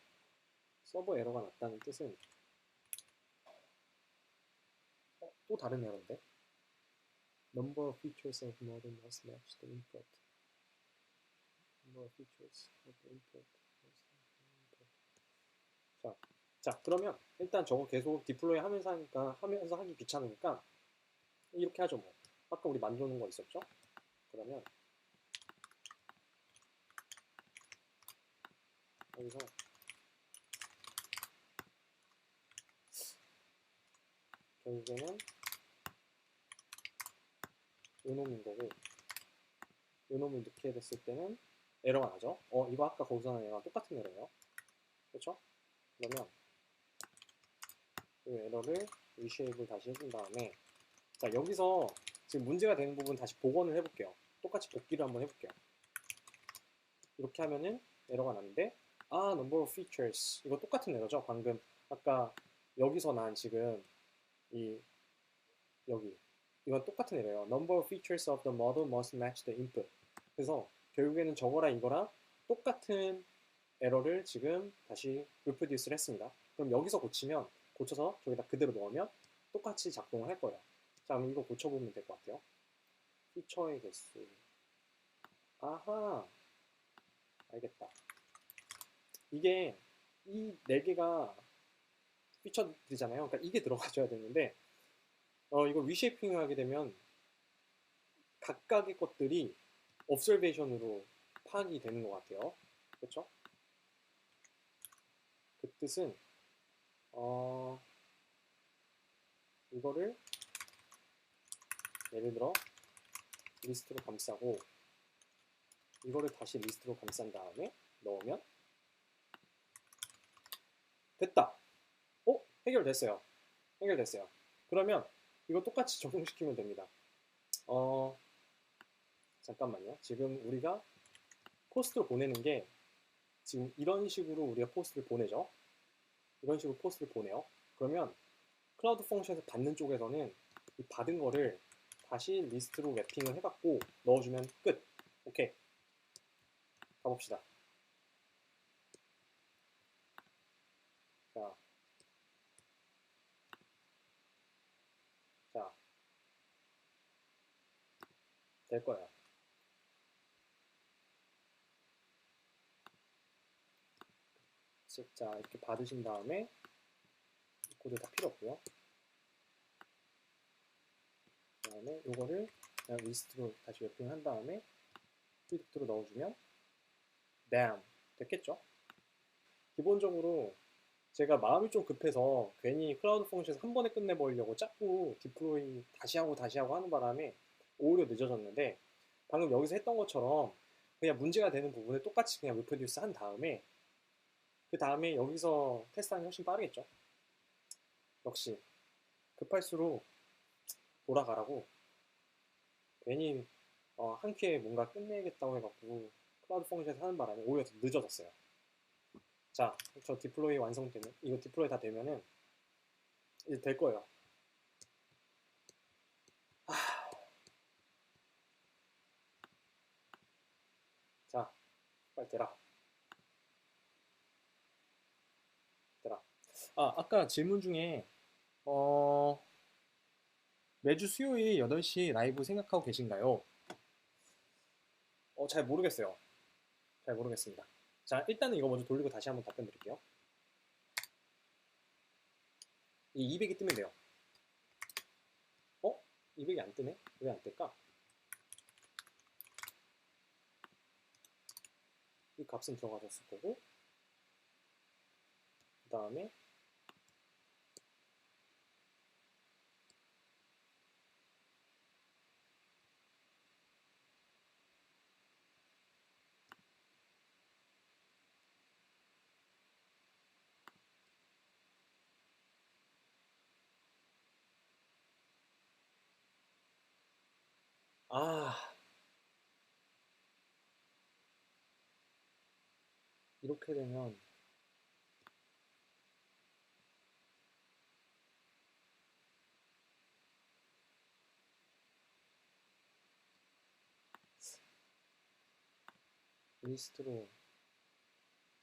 서버 에러가 났다는 뜻은 또 다른 에러인데. Number of features of model must match the input. Number of features of the input. 자, 그러면 일단 저거 계속 디플로이 하면서 하기 귀찮으니까 이렇게 하죠 뭐. 아까 우리 만들어 놓은 거 있었죠? 그러면 여기서 결국에는 요 놈인 거고 요 놈을 넣게 됐을 때는 에러가 나죠? 이거 아까 거기서 나온 에러랑 똑같은 에러예요. 그렇죠? 그러면 이 에러를 리쉐입을 다시 해준 다음에 자 여기서 지금 문제가 되는 부분 다시 복원을 해볼게요. 똑같이 복기를 한번 해볼게요. 이렇게 하면은 에러가 나는데 number of features 이거 똑같은 에러죠. 방금 아까 여기서 난 지금 여기 이건 똑같은 에러예요. Number of features of the model must match the input. 그래서 결국에는 저거랑 이거랑 똑같은 에러를 지금 다시 reproduce를 했습니다. 그럼 여기서 고쳐서 저기다 그대로 넣으면 똑같이 작동을 할 거예요. 자, 그럼 이거 고쳐보면 될 것 같아요. 피처의 개수. 아하, 알겠다. 이게 이 네 개가 피처들이잖아요. 그러니까 이게 들어가줘야 되는데 이거 리쉐이핑을 하게 되면 각각의 것들이 observation으로 파악이 되는 것 같아요. 그렇죠? 그 뜻은 이거를 예를 들어 리스트로 감싸고 이거를 다시 리스트로 감싼 다음에 넣으면 됐다. 해결됐어요. 해결됐어요. 그러면 이거 똑같이 적용시키면 됩니다. 잠깐만요. 지금 우리가 포스트를 보내는 게 지금 이런 식으로 우리가 포스트를 보내죠. 이런 식으로 포스트를 보내요. 그러면 클라우드 펑션에서 받는 쪽에서는 이 받은 거를 다시 리스트로 랩핑을 해갖고 넣어주면 끝. 오케이. 가봅시다. 자, 자, 될 거예요. 자, 이렇게 받으신 다음에 코드 다 필요 없고요. 그 다음에 이거를 그냥 리스트로 다시 웹핑한 다음에 프리딕트로 넣어주면 damn 됐겠죠? 기본적으로 제가 마음이 좀 급해서 괜히 클라우드 펑션에서 한 번에 끝내버리려고 자꾸 디플로이 다시 하고 하는 바람에 오히려 늦어졌는데 방금 여기서 했던 것처럼 그냥 문제가 되는 부분을 똑같이 그냥 리프로듀스 한 다음에 그 다음에 여기서 테스트하는 게 훨씬 빠르겠죠. 역시 급할수록 돌아가라고 괜히 한 큐에 뭔가 끝내겠다고 해갖고 클라우드 펑션에서 하는 바람에 오히려 더 늦어졌어요. 자, 저 디플로이 완성되면 이거 디플로이 다 되면은 이제 될 거예요. 자, 빨리 되라. 아까 질문 중에 어, 매주 수요일 8시 라이브 생각하고 계신가요? 잘 모르겠어요. 잘 모르겠습니다. 자, 일단은 이거 먼저 돌리고 다시 한번 답변 드릴게요. 이 200이 뜨면 돼요. 200이 안 뜨네? 왜 안 뜰까? 이 값은 들어가졌을 거고 그 다음에 아, 이렇게 되면 리스트로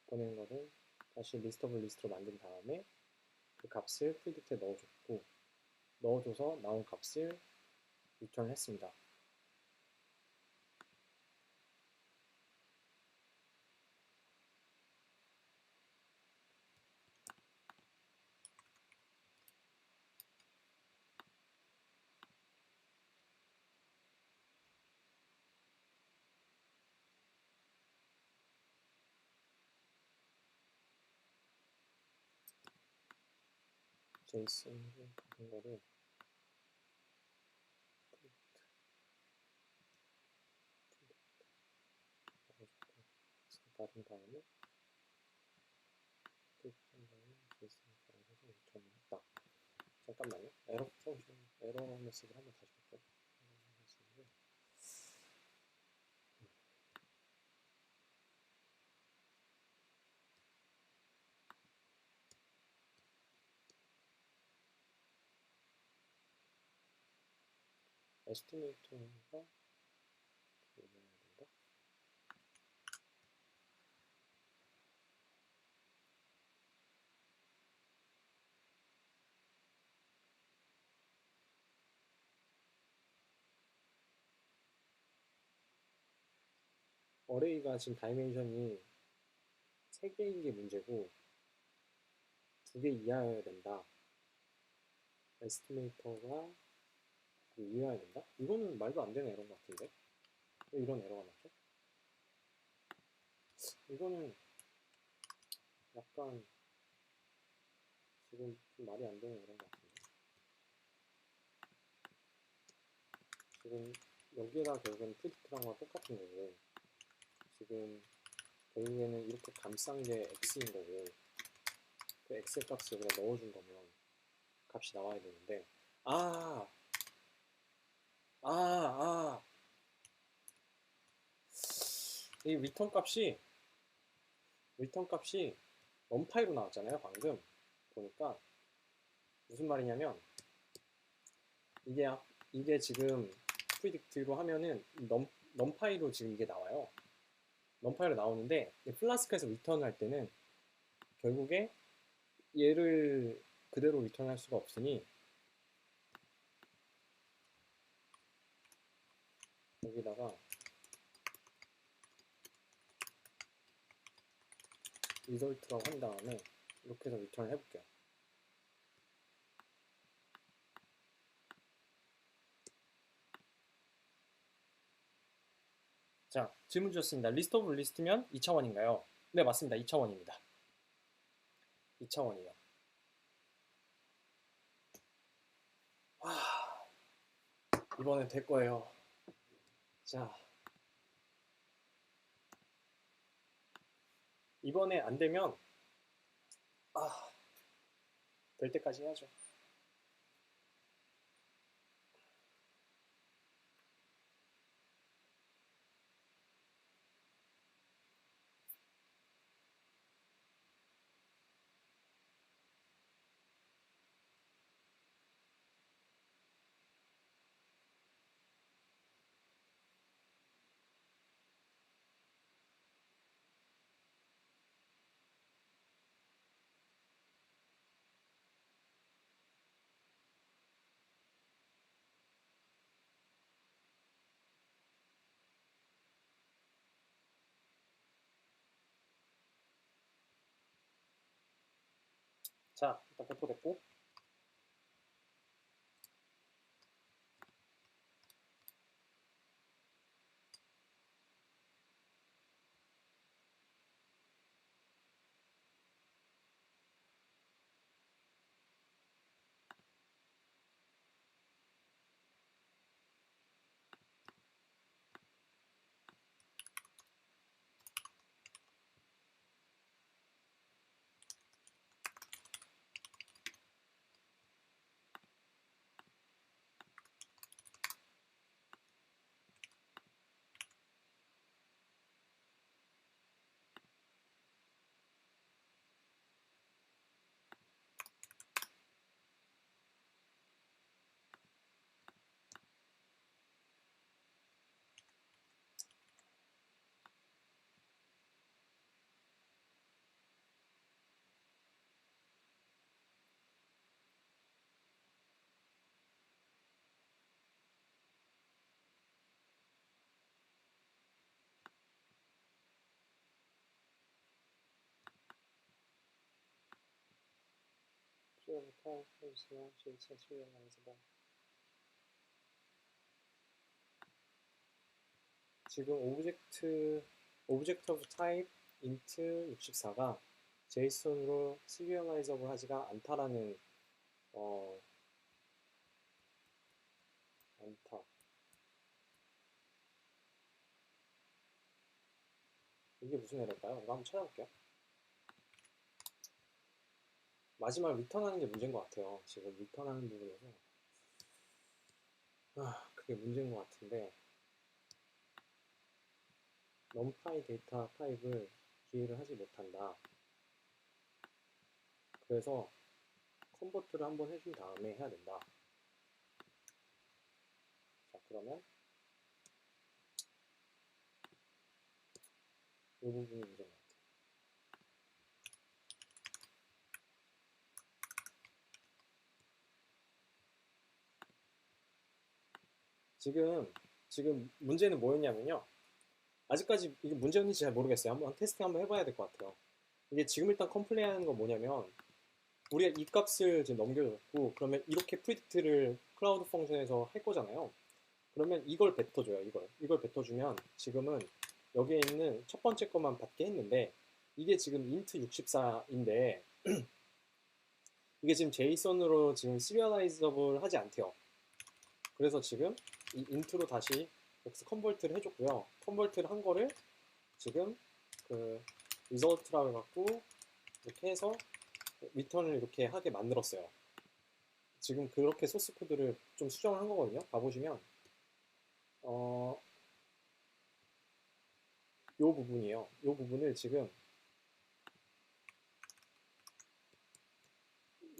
보낸 거를 다시 리스트 오브 리스트로 만든 다음에 그 값을 프리딕트에 넣어줬고 넣어줘서 나온 값을 리턴을 했습니다. 제이슨으로 받은 거를 받은 다음에 제이슨 파일에서 리턴을 했다. 잠깐만요. 에러 펑션, 에러 메시지를 한번 다시 볼게요. 에스티메이터가 뭐해야 된다? 어레이가 지금 다이멘션이 3개인 게 문제고 2개 이하여야 된다. 에스티메이터가 이해해야 된다? 이거는 말도 안 되는 에러인 것 같은데? 왜 이런 에러가 나죠? 이거는 약간 지금 좀 말이 안 되는 에러인 것 같은데? 지금 여기에다 결국엔 프리딕트랑 똑같은 거고 지금 결국에는 이렇게 감싼 게 x인 거고 그 x의 값을 여기다 넣어준 거면 값이 나와야 되는데 아, 아, 아, 이 리턴 값이 넘파이로 나왔잖아요. 방금 보니까 무슨 말이냐면 이게 이게 지금 프리딕트로 하면은 넘파이로 지금 이게 나와요. 넘파이로 나오는데 플라스크에서 리턴을 할 때는 결국에 얘를 그대로 리턴할 수가 없으니 여기다가 리설트라고 한 다음에 이렇게 해서 리턴을 해볼게요. 자, 질문 주셨습니다. 리스트 오브 리스트면 2차원인가요? 네, 맞습니다. 2차원입니다. 2차원이요. 이번엔 될 거예요. 자, 이번에 안 되면 될 때까지 해야죠. 자, 일단 배포됐고 지금 오브젝트 오브 타입 int 64가 제이슨으로 시리얼라이저블 하지가 않다라는 않다. 이게 무슨 에러일까요? 이거 한번 찾아볼게요. 마지막 리턴하는 게 문제인 것 같아요. 지금 리턴하는 부분에서 그게 문제인 것 같은데 numpy 데이터 타입을 기회를 하지 못한다. 그래서 컨버트를 한번 해준 다음에 해야 된다. 자, 그러면 이 부분이 문제인 것 같아요. 지금 문제는 뭐였냐면요. 아직까지 이게 문제였는지 잘 모르겠어요. 한번 테스팅 한번 해봐야 될 것 같아요. 이게 지금 일단 컴플레인 하는 건 뭐냐면 우리가 이 값을 지금 넘겨줬고 그러면 이렇게 프리딕트를 클라우드 펑션에서 할 거잖아요. 그러면 이걸 뱉어줘요. 이걸 뱉어주면 지금은 여기에 있는 첫 번째 것만 받게 했는데 이게 지금 int 64인데 이게 지금 JSON으로 지금 시리얼라이저블 하지 않대요. 그래서 지금 이 int로 다시 여기서 컨버트를 해줬고요. 컨버트를 한 거를 지금 그 리설트라고 해갖고 이렇게 해서 리턴을 이렇게 하게 만들었어요. 지금 그렇게 소스 코드를 좀 수정을 한 거거든요. 봐보시면 요 부분이에요. 요 부분을 지금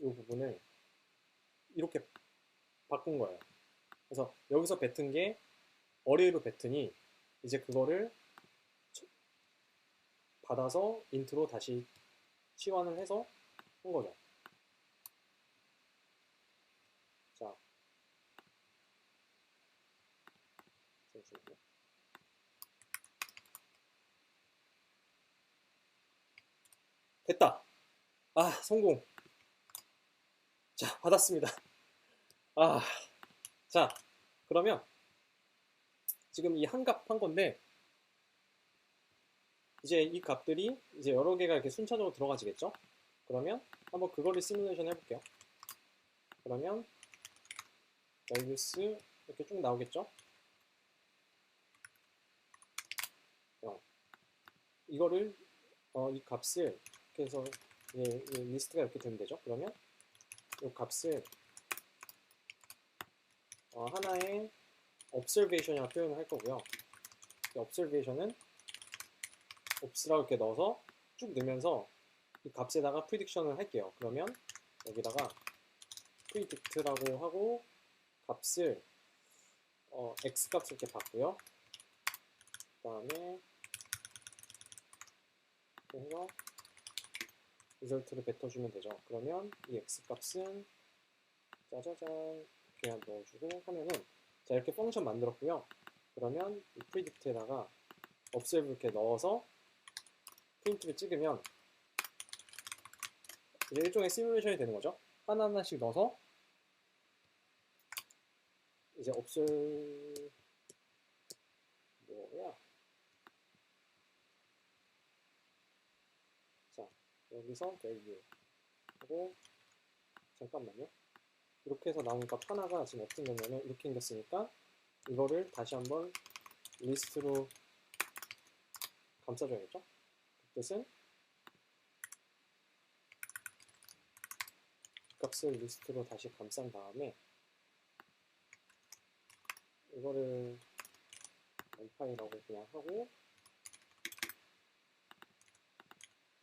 요 부분을 이렇게 바꾼 거예요. 그래서 여기서 뱉은 게 어레이로 뱉으니 이제 그거를 받아서 인트로 다시 치환을 해서 한 거죠. 됐다. 아, 성공. 자, 받았습니다. 아, 자, 그러면 지금 이 한 값 한 건데, 이제 이 값들이 이제 여러 개가 이렇게 순차적으로 들어가지겠죠? 그러면 한번 그거를 시뮬레이션 해볼게요. 그러면 values 이렇게 쭉 나오겠죠? 이거를 이 값을 이렇게 해서 이 리스트가 이렇게 되면 되죠. 그러면 이 값을 하나의 observation이라고 표현을 할 거고요. 이 observation은 obs라고 이렇게 넣어서 쭉 넣으면서 이 값에다가 prediction을 할게요. 그러면 여기다가 predict라고 하고 값을 x 값을 이렇게 받고요. 그 다음에 이렇게 해서 리절트를 뱉어주면 되죠. 그러면 이 x 값은 짜자잔 이렇게 넣어주고 하면은 자 이렇게 펑션 만들었고요. 그러면 이 predict에다가 observe 이렇게 넣어서 프린트를 찍으면 이제 일종의 시뮬레이션이 되는 거죠. 하나하나씩 넣어서 이제 observe 뭐야? 자 여기서 value 하고 잠깐만요. 이렇게 해서 나온 값 하나가 지금 어떻게 되냐면 이렇게 생겼으니까 이거를 다시 한번 리스트로 감싸줘야겠죠? 그 뜻은 값을 리스트로 다시 감싼 다음에 이거를 n파이라고 그냥 하고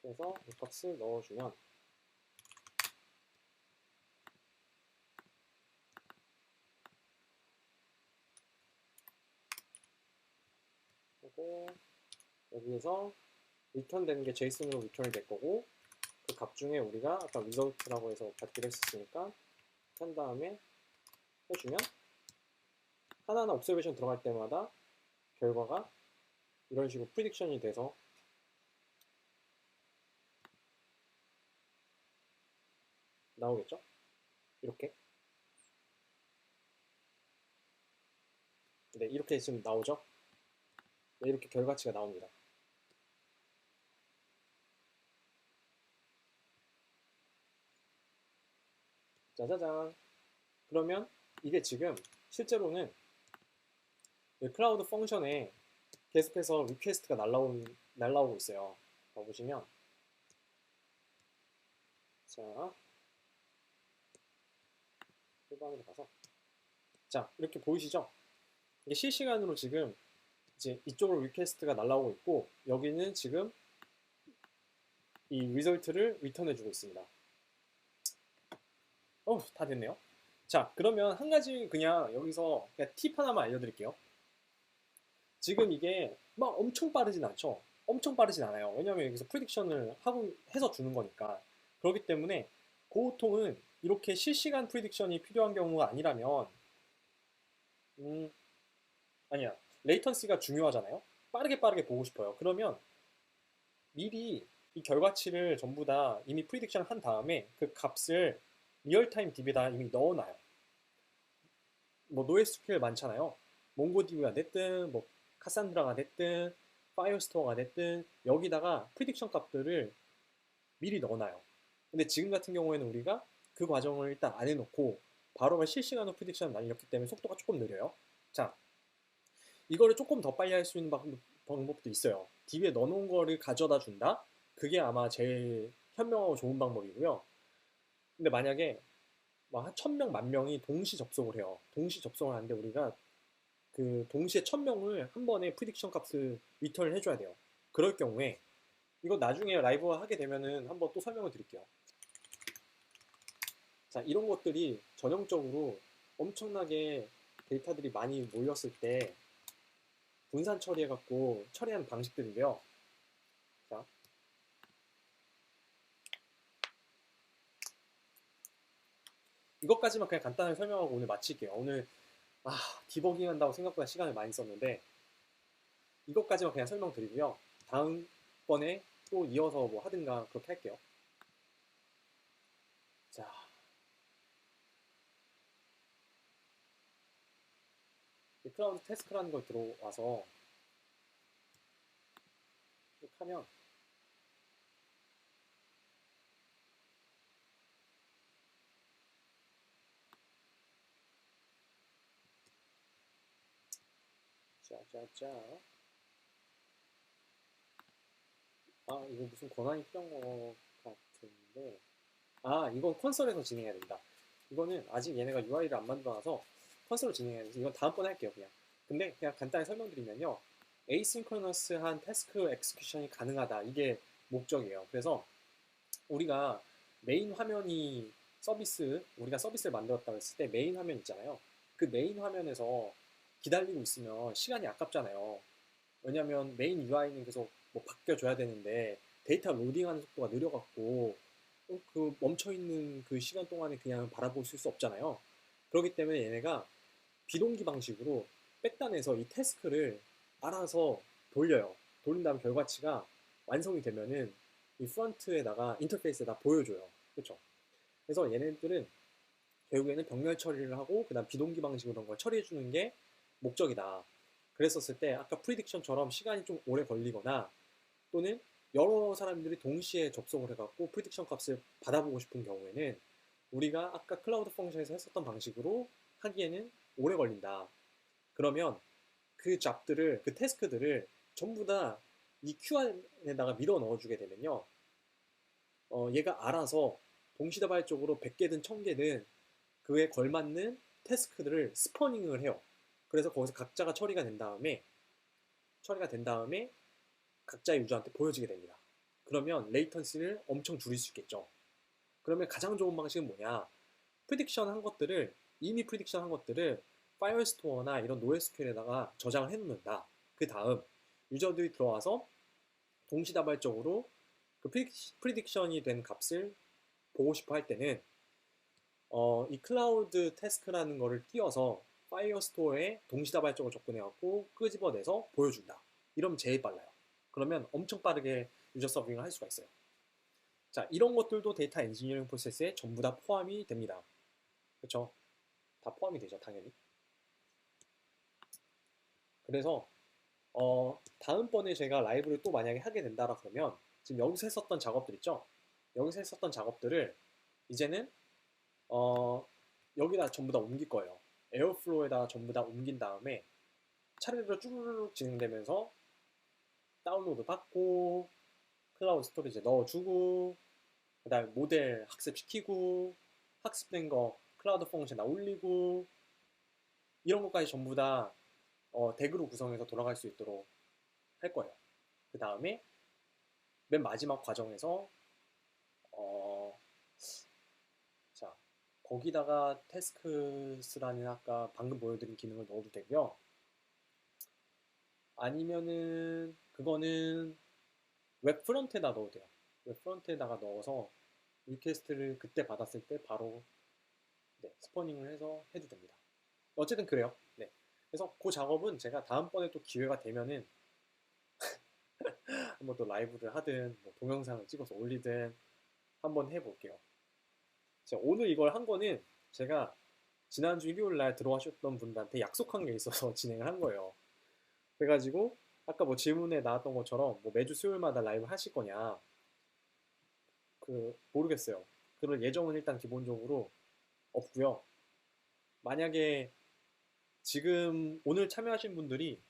그래서 이 값을 넣어주면 하고 여기에서 리턴 되는 게 JSON으로 리턴이 될 거고 그 값 중에 우리가 아까 result라고 해서 받기로 했었으니까 한 다음에 해주면 하나하나 observation 들어갈 때마다 결과가 이런 식으로 prediction이 돼서 나오겠죠? 이렇게 네 이렇게 지금 나오죠? 네, 이렇게 결과치가 나옵니다. 짜자잔. 그러면 이게 지금 실제로는 클라우드 펑션에 계속해서 리퀘스트가 날라오고 있어요. 봐보시면 자 후반으로 가서 자 이렇게 보이시죠? 이게 실시간으로 지금 이제 이쪽으로 리퀘스트가 날라오고 있고 여기는 지금 이 리절트를 리턴해주고 있습니다. 다 됐네요. 자 그러면 한 가지 그냥 여기서 그냥 팁 하나만 알려드릴게요. 지금 이게 막 엄청 빠르진 않죠. 엄청 빠르진 않아요. 왜냐하면 여기서 프리딕션을 하고 해서 주는 거니까. 그렇기 때문에 보통은 이렇게 실시간 프리딕션이 필요한 경우가 아니라면 아니야. 레이턴시가 중요하잖아요. 빠르게 보고 싶어요. 그러면 미리 이 결과치를 전부 다 이미 프리딕션 한 다음에 그 값을 리얼타임 DB에다 이미 넣어놔요. 뭐 NoSQL 많잖아요. 몽고DB가 됐든 뭐 카산드라가 됐든 파이어스토어가 됐든 여기다가 프리딕션 값들을 미리 넣어놔요. 근데 지금 같은 경우에는 우리가 그 과정을 일단 안 해놓고 바로 실시간으로 프리딕션을 날렸기 때문에 속도가 조금 느려요. 자, 이거를 조금 더 빨리 할 수 있는 방법도 있어요. DB에 넣어놓은 거를 가져다 준다? 그게 아마 제일 현명하고 좋은 방법이고요. 근데 만약에 막 1000명, 10,000명이 동시 접속을 해요. 동시 접속을 하는데 우리가 그 동시에 1000명을 한 번에 프리딕션 값을 리턴을 해줘야 돼요. 그럴 경우에 이거 나중에 라이브 하게 되면은 한번 또 설명을 드릴게요. 자, 이런 것들이 전형적으로 엄청나게 데이터들이 많이 몰렸을 때 분산 처리해갖고 처리하는 방식들인데요. 자, 이것까지만 그냥 간단하게 설명하고 오늘 마칠게요. 오늘 디버깅 한다고 생각보다 시간을 많이 썼는데 이것까지만 그냥 설명드리고요. 다음번에 또 이어서 뭐 하든가 그렇게 할게요. 자, 이 클라우드 태스크라는 걸 들어와서 이렇게 하면 짜자자. 아, 이거 무슨 권한이 필요한 것 같은데. 아, 이건 콘솔에서 진행해야 된다. 이거는 아직 얘네가 UI를 안 만들어놔서 콘솔로 진행해야 돼서 이건 다음번에 할게요, 그냥. 근데 그냥 간단히 설명드리면요. 에이싱크러너스한 태스크 엑스큐션이 가능하다. 이게 목적이에요. 그래서 우리가 메인 화면이 우리가 서비스를 만들었다고 했을 때 메인 화면 있잖아요. 그 메인 화면에서 기다리고 있으면 시간이 아깝잖아요. 왜냐면 메인 UI는 계속 뭐 바뀌어줘야 되는데 데이터 로딩하는 속도가 느려갖고 그 멈춰있는 그 시간 동안에 그냥 바라볼 수 없잖아요. 그렇기 때문에 얘네가 비동기 방식으로 백단에서 이 태스크를 알아서 돌려요. 돌린 다음 결과치가 완성이 되면은 이 프런트에다가 인터페이스에다 보여줘요. 그렇죠? 그래서 얘네들은 결국에는 병렬 처리를 하고 그다음 비동기 방식으로 그런 걸 처리해 주는 게 목적이다. 그랬었을 때 아까 프리딕션처럼 시간이 좀 오래 걸리거나 또는 여러 사람들이 동시에 접속을 해갖고 프리딕션 값을 받아보고 싶은 경우에는 우리가 아까 클라우드 펑션에서 했었던 방식으로 하기에는 오래 걸린다. 그러면 그 잡들을, 그 태스크들을 전부 다 이 Q 안에다가 밀어 넣어주게 되면요. 얘가 알아서 동시다발적으로 100개든 1000개든 그에 걸맞는 태스크들을 스퍼닝을 해요. 그래서 거기서 각자가 처리가 된 다음에 각자의 유저한테 보여지게 됩니다. 그러면 레이턴시를 엄청 줄일 수 있겠죠. 그러면 가장 좋은 방식은 뭐냐? 이미 프리딕션 한 것들을 파이어스토어나 이런 노에스큐엘에다가 저장을 해놓는다. 그 다음 유저들이 들어와서 동시다발적으로 그 프리딕션이 된 값을 보고 싶어 할 때는 이 클라우드 태스크라는 거를 띄워서 파이어스토어에 동시다발적으로 접근해갖고 끄집어내서 보여준다. 이러면 제일 빨라요. 그러면 엄청 빠르게 유저 서빙을 할 수가 있어요. 자, 이런 것들도 데이터 엔지니어링 프로세스에 전부 다 포함이 됩니다. 그렇죠? 다 포함이 되죠, 당연히. 그래서 다음번에 제가 라이브를 또 만약에 하게 된다라 그러면 지금 여기서 했었던 작업들 있죠? 여기서 했었던 작업들을 이제는 여기다 전부 다 옮길 거예요. 에어플로우에다 전부 다 옮긴 다음에 차례대로 쭈르륵 진행되면서 다운로드 받고 클라우드 스토리지에 넣어주고 그 다음에 모델 학습시키고 학습된 거 클라우드 펑션에다 올리고 이런 것까지 전부 다 덱으로 구성해서 돌아갈 수 있도록 할 거예요. 그 다음에 맨 마지막 과정에서 자 거기다가 태스크스라는 아까 방금 보여드린 기능을 넣어도 되고요. 아니면은 그거는 웹 프론트에다 넣어도 돼요. 웹 프론트에다가 넣어서 리퀘스트를 그때 받았을 때 바로 스퍼닝을 해서 해도 됩니다. 어쨌든 그래요. 네. 그래서 그 작업은 제가 다음번에 또 기회가 되면은 한번 또 라이브를 하든 뭐 동영상을 찍어서 올리든 한번 해볼게요. 오늘 이걸 한 거는 제가 지난주 일요일 날 들어와셨던 분들한테 약속한 게 있어서 진행을 한 거예요. 그래가지고 아까 뭐 질문에 나왔던 것처럼 뭐 매주 수요일마다 라이브 하실 거냐 모르겠어요. 그럴 예정은 일단 기본적으로 없고요. 만약에 지금 오늘 참여하신 분들이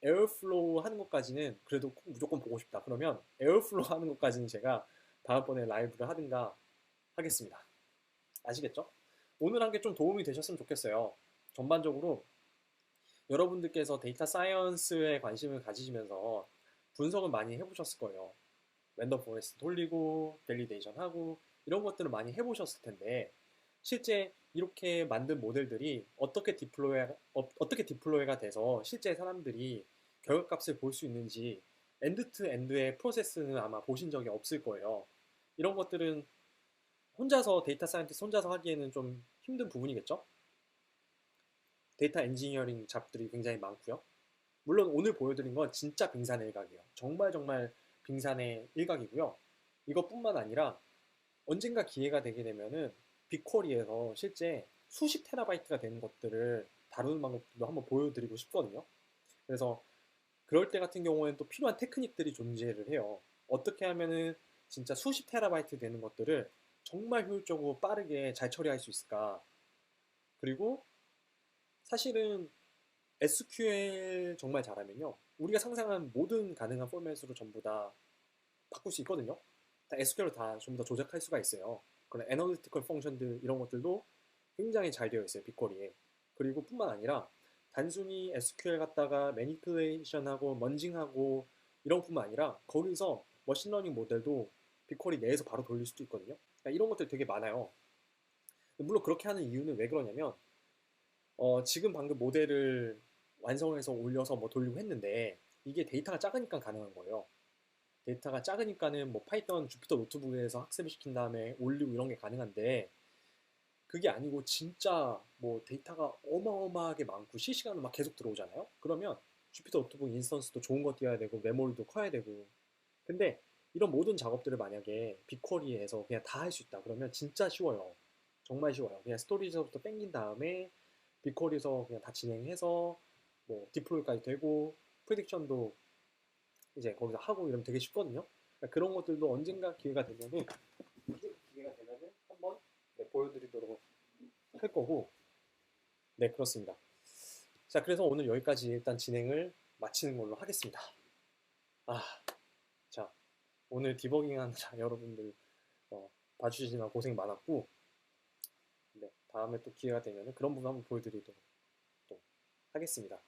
에어플로우 하는 것까지는 그래도 무조건 보고 싶다. 그러면 에어플로우 하는 것까지는 제가 다음번에 라이브를 하든가 하겠습니다. 아시겠죠? 오늘 한 게 좀 도움이 되셨으면 좋겠어요. 전반적으로 여러분들께서 데이터 사이언스에 관심을 가지시면서 분석을 많이 해보셨을 거예요. 랜덤 포레스트 돌리고 밸리데이션 하고 이런 것들을 많이 해보셨을 텐데 실제 이렇게 만든 모델들이 어떻게 디플로이가 돼서 실제 사람들이 결과값을 볼 수 있는지 엔드 투 엔드의 프로세스는 아마 보신 적이 없을 거예요. 이런 것들은 데이터 사이언티스트 혼자서 하기에는 좀 힘든 부분이겠죠? 데이터 엔지니어링 잡들이 굉장히 많고요. 물론 오늘 보여드린 건 진짜 빙산의 일각이에요. 정말 정말 빙산의 일각이고요. 이것뿐만 아니라 언젠가 기회가 되게 되면은 빅쿼리에서 실제 수십 테라바이트가 되는 것들을 다루는 방법도 한번 보여드리고 싶거든요. 그래서 그럴 때 같은 경우에는 또 필요한 테크닉들이 존재를 해요. 어떻게 하면은 진짜 수십 테라바이트 되는 것들을 정말 효율적으로 빠르게 잘 처리할 수 있을까? 그리고 사실은 SQL 정말 잘하면요. 우리가 상상한 모든 가능한 포맷으로 전부 다 바꿀 수 있거든요. 다 SQL로 다 전부 다 조작할 수가 있어요. 그런 애널리티컬 펑션들 이런 것들도 굉장히 잘 되어 있어요. 빅쿼리에. 그리고 뿐만 아니라 단순히 SQL 갖다가 매니플레이션하고 먼징하고 이런 뿐만 아니라 거기서 머신러닝 모델도 빅쿼리 내에서 바로 돌릴 수도 있거든요. 그러니까 이런 것들 되게 많아요. 물론 그렇게 하는 이유는 왜 그러냐면 지금 방금 모델을 완성해서 올려서 뭐 돌리고 했는데 이게 데이터가 작으니까 가능한 거예요. 데이터가 작으니까는 뭐 파이썬 주피터 노트북에서 학습을 시킨 다음에 올리고 이런 게 가능한데 그게 아니고 진짜 뭐 데이터가 어마어마하게 많고 실시간으로 막 계속 들어오잖아요. 그러면 주피터 노트북 인스턴스도 좋은 거 띄워야 되고 메모리도 커야 되고 근데 이런 모든 작업들을 만약에 빅쿼리에서 그냥 다 할 수 있다 그러면 진짜 쉬워요. 정말 쉬워요. 그냥 스토리지서부터 땡긴 다음에 빅쿼리에서 그냥 다 진행해서 뭐 디플로이까지 되고 프리딕션도 이제 거기서 하고 이러면 되게 쉽거든요. 그러니까 그런 것들도 언젠가 기회가 되면은 한번 네, 보여드리도록 할 거고, 네 그렇습니다. 자 그래서 오늘 여기까지 일단 진행을 마치는 걸로 하겠습니다. 아, 자 오늘 디버깅하느라 여러분들 봐주시느라 고생 많았고, 네 다음에 또 기회가 되면은 그런 부분 한번 보여드리도록 또 하겠습니다.